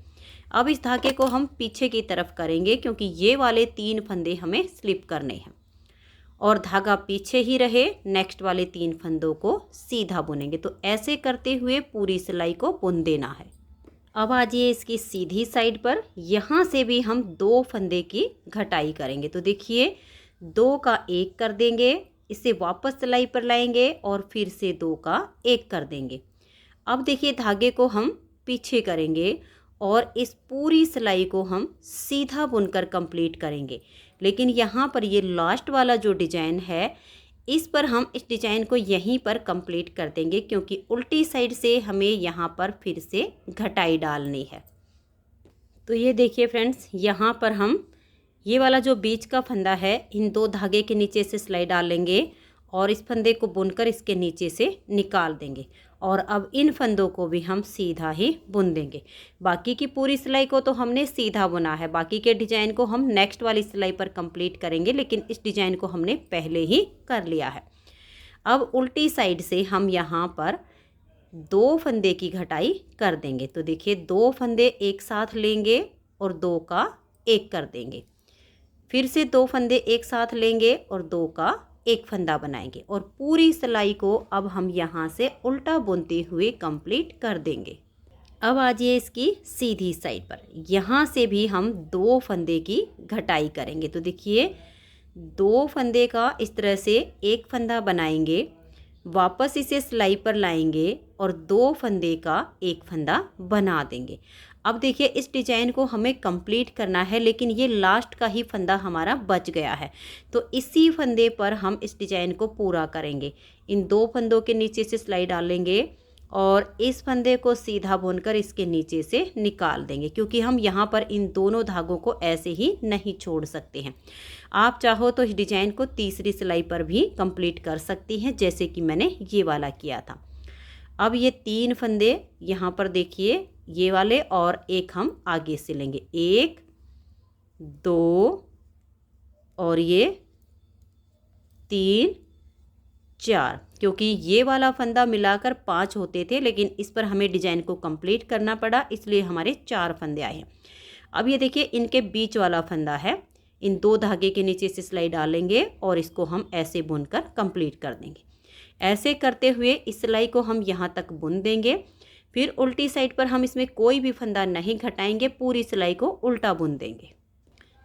अब इस धागे को हम पीछे की तरफ करेंगे क्योंकि ये वाले 3 फंदे हमें स्लिप करने हैं और धागा पीछे ही रहे। नेक्स्ट वाले 3 फंदों को सीधा बुनेंगे। तो ऐसे करते हुए पूरी सिलाई को बुन देना है। अब आ जाइए इसकी सीधी साइड पर। यहाँ से भी हम 2 फंदे की घटाई करेंगे। तो देखिए 2 का 1 कर देंगे, इसे वापस सिलाई पर लाएंगे और फिर से 2 का 1 कर देंगे। अब देखिए धागे को हम पीछे करेंगे और इस पूरी सिलाई को हम सीधा बुनकर कंप्लीट करेंगे। लेकिन यहाँ पर ये लास्ट वाला जो डिजाइन है, इस पर हम इस डिजाइन को यहीं पर कंप्लीट कर देंगे क्योंकि उल्टी साइड से हमें यहाँ पर फिर से घटाई डालनी है। तो ये देखिए फ्रेंड्स, यहाँ पर हम ये वाला जो बीच का फंदा है, इन 2 धागे के नीचे से सिलाई डाल लेंगे और इस फंदे को बुनकर इसके नीचे से निकाल देंगे और अब इन फंदों को भी हम सीधा ही बुन देंगे। बाकी की पूरी सिलाई को तो हमने सीधा बुना है, बाकी के डिजाइन को हम नेक्स्ट वाली सिलाई पर कंप्लीट करेंगे, लेकिन इस डिजाइन को हमने पहले ही कर लिया है। अब उल्टी साइड से हम यहाँ पर 2 फंदे की घटाई कर देंगे। तो देखिए 2 फंदे एक साथ लेंगे और 2 का 1 कर देंगे, फिर से 2 फंदे एक साथ लेंगे और 2 का 1 फंदा बनाएंगे और पूरी सिलाई को अब हम यहाँ से उल्टा बुनते हुए कंप्लीट कर देंगे। अब आ जाइए इसकी सीधी साइड पर। यहाँ से भी हम 2 फंदे की घटाई करेंगे। तो देखिए 2 फंदे का इस तरह से 1 फंदा बनाएंगे, वापस इसे सिलाई पर लाएंगे और 2 फंदे का 1 फंदा बना देंगे। अब देखिए इस डिजाइन को हमें कंप्लीट करना है, लेकिन ये लास्ट का ही फंदा हमारा बच गया है, तो इसी फंदे पर हम इस डिजाइन को पूरा करेंगे। इन 2 फंदों के नीचे से सिलाई डालेंगे और इस फंदे को सीधा बुनकर इसके नीचे से निकाल देंगे, क्योंकि हम यहाँ पर इन दोनों धागों को ऐसे ही नहीं छोड़ सकते हैं। आप चाहो तो इस डिजाइन को तीसरी सिलाई पर भी कंप्लीट कर सकती हैं, जैसे कि मैंने ये वाला किया था। अब ये 3 फंदे यहाँ पर देखिए, ये वाले और एक हम आगे से लेंगे, 1 2 और ये 3 4, क्योंकि ये वाला फंदा मिलाकर 5 होते थे, लेकिन इस पर हमें डिजाइन को कंप्लीट करना पड़ा, इसलिए हमारे 4 फंदे आए हैं। अब ये देखिए, इनके बीच वाला फंदा है, इन 2 धागे के नीचे से सिलाई डालेंगे और इसको हम ऐसे बुनकर कंप्लीट कर देंगे। ऐसे करते हुए इस सिलाई को हम यहाँ तक बुन देंगे। फिर उल्टी साइड पर हम इसमें कोई भी फंदा नहीं घटाएंगे, पूरी सिलाई को उल्टा बुन देंगे।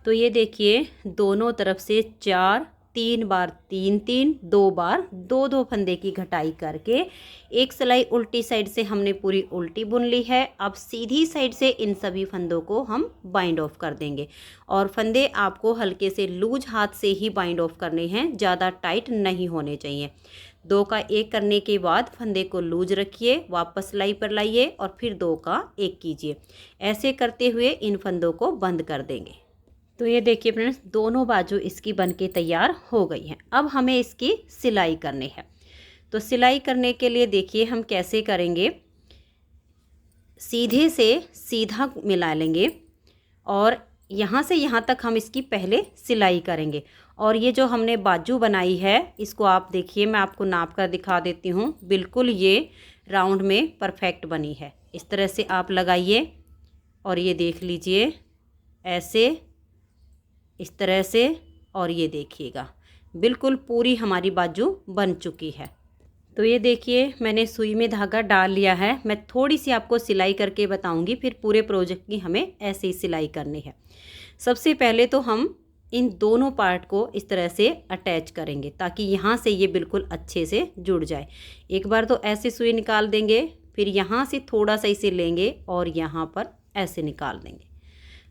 तो ये देखिए, दोनों तरफ से 4 3 बार 3 3, 2 बार 2 2 फंदे की घटाई करके एक सिलाई उल्टी साइड से हमने पूरी उल्टी बुन ली है। अब सीधी साइड से इन सभी फंदों को हम बाइंड ऑफ कर देंगे, और फंदे आपको हल्के से लूज हाथ से ही बाइंड ऑफ करने हैं, ज़्यादा टाइट नहीं होने चाहिए। 2 का 1 करने के बाद फंदे को लूज रखिए, वापस सिलाई पर लाइए और फिर 2 का 1 कीजिए। ऐसे करते हुए इन फंदों को बंद कर देंगे। तो ये देखिए फ्रेंड्स, दोनों बाजू इसकी बनके तैयार हो गई हैं। अब हमें इसकी सिलाई करनी है। तो सिलाई करने के लिए देखिए हम कैसे करेंगे, सीधे से सीधा मिला लेंगे और यहाँ से यहाँ तक हम इसकी पहले सिलाई करेंगे। और ये जो हमने बाजू बनाई है, इसको आप देखिए, मैं आपको नाप कर दिखा देती हूँ। बिल्कुल ये राउंड में परफेक्ट बनी है। इस तरह से आप लगाइए और ये देख लीजिए, ऐसे इस तरह से, और ये देखिएगा बिल्कुल पूरी हमारी बाजू बन चुकी है। तो ये देखिए, मैंने सुई में धागा डाल लिया है। मैं थोड़ी सी आपको सिलाई करके बताऊंगी, फिर पूरे प्रोजेक्ट की हमें ऐसे ही सिलाई करनी है। सबसे पहले तो हम इन दोनों पार्ट को इस तरह से अटैच करेंगे, ताकि यहाँ से ये बिल्कुल अच्छे से जुड़ जाए। एक बार तो ऐसे सुई निकाल देंगे, फिर यहाँ से थोड़ा सा इसे लेंगे और यहाँ पर ऐसे निकाल देंगे।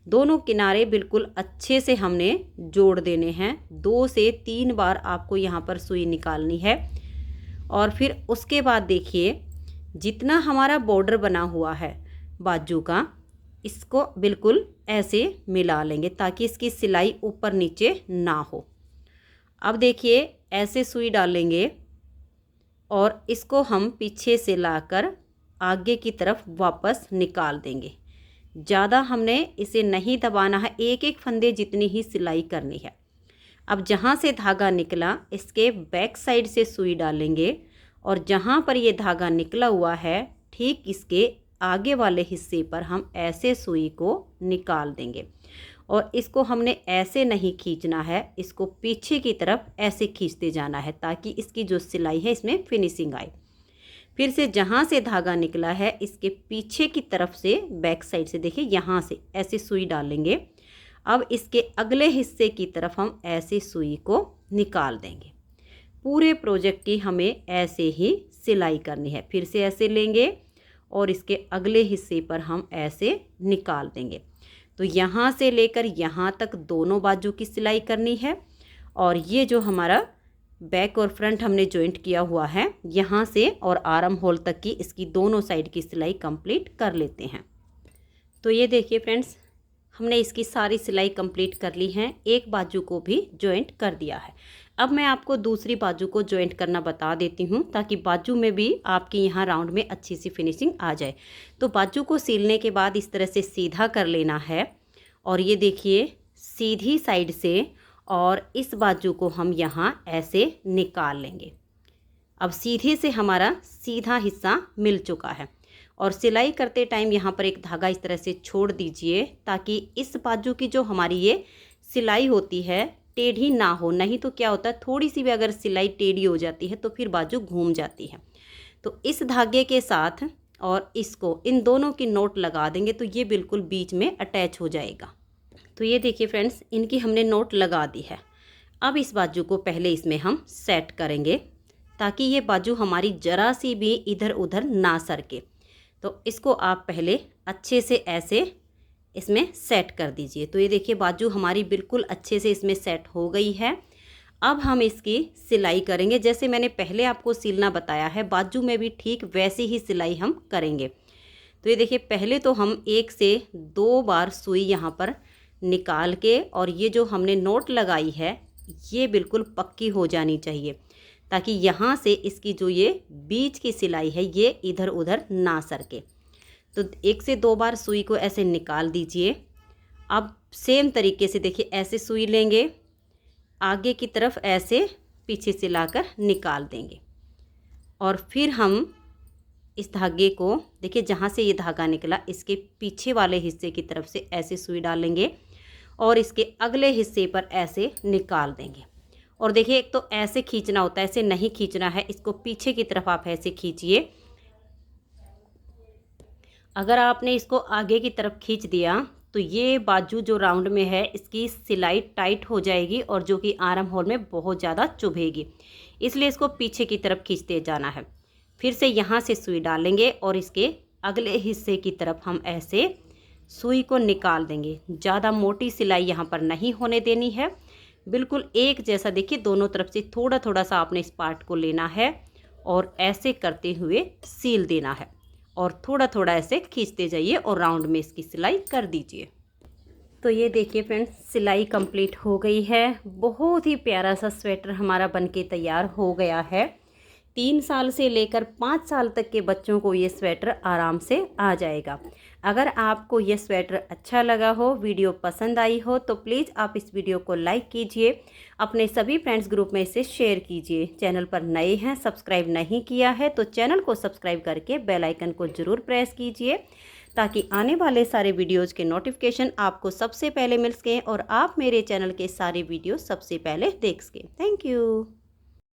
दोनों किनारे बिल्कुल अच्छे से हमने जोड़ देने हैं। 2 से 3 बार आपको यहाँ पर सुई निकालनी है। और फिर उसके बाद देखिए, जितना हमारा बॉर्डर बना हुआ है बाजू का, इसको बिल्कुल ऐसे मिला लेंगे, ताकि इसकी सिलाई ऊपर नीचे ना हो। अब देखिए, ऐसे सुई डालेंगे और इसको हम पीछे से लाकर आगे की तरफ वापस निकाल देंगे। ज़्यादा हमने इसे नहीं दबाना है, एक एक फंदे जितनी ही सिलाई करनी है। अब जहाँ से धागा निकला, इसके बैक साइड से सुई डालेंगे और जहाँ पर ये धागा निकला हुआ है, ठीक इसके आगे वाले हिस्से पर हम ऐसे सुई को निकाल देंगे। और इसको हमने ऐसे नहीं खींचना है, इसको पीछे की तरफ ऐसे खींचते जाना है, ताकि इसकी जो सिलाई है इसमें फिनिशिंग आए। फिर से जहाँ से धागा निकला है, इसके पीछे की तरफ से बैक साइड से देखिए, यहाँ से ऐसे सुई डालेंगे। अब इसके अगले हिस्से की तरफ हम ऐसे सुई को निकाल देंगे। पूरे प्रोजेक्ट की हमें ऐसे ही सिलाई करनी है। फिर से ऐसे लेंगे और इसके अगले हिस्से पर हम ऐसे निकाल देंगे। तो यहाँ से लेकर यहाँ तक दोनों बाजू की सिलाई करनी है। और ये जो हमारा बैक और फ्रंट हमने जॉइंट किया हुआ है, यहाँ से और आर्म होल तक की इसकी दोनों साइड की सिलाई कंप्लीट कर लेते हैं। तो ये देखिए फ्रेंड्स, हमने इसकी सारी सिलाई कंप्लीट कर ली है। एक बाजू को भी जॉइंट कर दिया है। अब मैं आपको दूसरी बाजू को जॉइंट करना बता देती हूँ, ताकि बाजू में भी आपकी यहाँ राउंड में अच्छी सी फिनिशिंग आ जाए। तो बाजू को सीलने के बाद इस तरह से सीधा कर लेना है, और ये देखिए सीधी साइड से, और इस बाजू को हम यहाँ ऐसे निकाल लेंगे। अब सीधे से हमारा सीधा हिस्सा मिल चुका है। और सिलाई करते टाइम यहाँ पर एक धागा इस तरह से छोड़ दीजिए, ताकि इस बाजू की जो हमारी ये सिलाई होती है टेढ़ी ना हो। नहीं तो क्या होता है, थोड़ी सी भी अगर सिलाई टेढ़ी हो जाती है तो फिर बाजू घूम जाती है। तो इस धागे के साथ और इसको, इन दोनों की नोट लगा देंगे, तो ये बिल्कुल बीच में अटैच हो जाएगा। तो ये देखिए फ्रेंड्स, इनकी हमने नोट लगा दी है। अब इस बाजू को पहले इसमें हम सेट करेंगे, ताकि ये बाजू हमारी ज़रा सी भी इधर उधर ना सरके। तो इसको आप पहले अच्छे से ऐसे इसमें सेट कर दीजिए। तो ये देखिए, बाजू हमारी बिल्कुल अच्छे से इसमें सेट हो गई है। अब हम इसकी सिलाई करेंगे। जैसे मैंने पहले आपको सिलना बताया है, बाजू में भी ठीक वैसी ही सिलाई हम करेंगे। तो ये देखिए, पहले तो हम 1 से 2 बार सुई यहाँ पर निकाल के, और ये जो हमने नोट लगाई है ये बिल्कुल पक्की हो जानी चाहिए, ताकि यहाँ से इसकी जो ये बीच की सिलाई है ये इधर उधर ना सरके। तो 1 से 2 बार सुई को ऐसे निकाल दीजिए। अब सेम तरीके से देखिए, ऐसे सुई लेंगे, आगे की तरफ ऐसे पीछे से लाकर निकाल देंगे, और फिर हम इस धागे को देखिए, जहाँ से ये धागा निकला इसके पीछे वाले हिस्से की तरफ से ऐसे सुई डालेंगे और इसके अगले हिस्से पर ऐसे निकाल देंगे। और देखिए, एक तो ऐसे खींचना होता है, ऐसे नहीं खींचना है, इसको पीछे की तरफ आप ऐसे खींचिए। अगर आपने इसको आगे की तरफ खींच दिया तो ये बाजू जो राउंड में है इसकी सिलाई टाइट हो जाएगी और जो कि आर्म होल में बहुत ज़्यादा चुभेगी, इसलिए इसको पीछे की तरफ खींचते जाना है। फिर से यहाँ से सुई डालेंगे और इसके अगले हिस्से की तरफ हम ऐसे सुई को निकाल देंगे। ज़्यादा मोटी सिलाई यहाँ पर नहीं होने देनी है, बिल्कुल एक जैसा। देखिए, दोनों तरफ से थोड़ा थोड़ा सा आपने इस पार्ट को लेना है और ऐसे करते हुए सील देना है, और थोड़ा थोड़ा ऐसे खींचते जाइए और राउंड में इसकी सिलाई कर दीजिए। तो ये देखिए फ्रेंड्स, सिलाई कंप्लीट हो गई है। बहुत ही प्यारा सा स्वेटर हमारा बनके तैयार हो गया है। 3 साल से लेकर 5 साल तक के बच्चों को ये स्वेटर आराम से आ जाएगा। अगर आपको ये स्वेटर अच्छा लगा हो, वीडियो पसंद आई हो, तो प्लीज़ आप इस वीडियो को लाइक कीजिए, अपने सभी फ्रेंड्स ग्रुप में इसे शेयर कीजिए। चैनल पर नए हैं, सब्सक्राइब नहीं किया है तो चैनल को सब्सक्राइब करके बेल आइकन को ज़रूर प्रेस कीजिए, ताकि आने वाले सारे वीडियोज़ के नोटिफिकेशन आपको सबसे पहले मिल सकें और आप मेरे चैनल के सारे वीडियो सबसे पहले देख सकें। Thank you.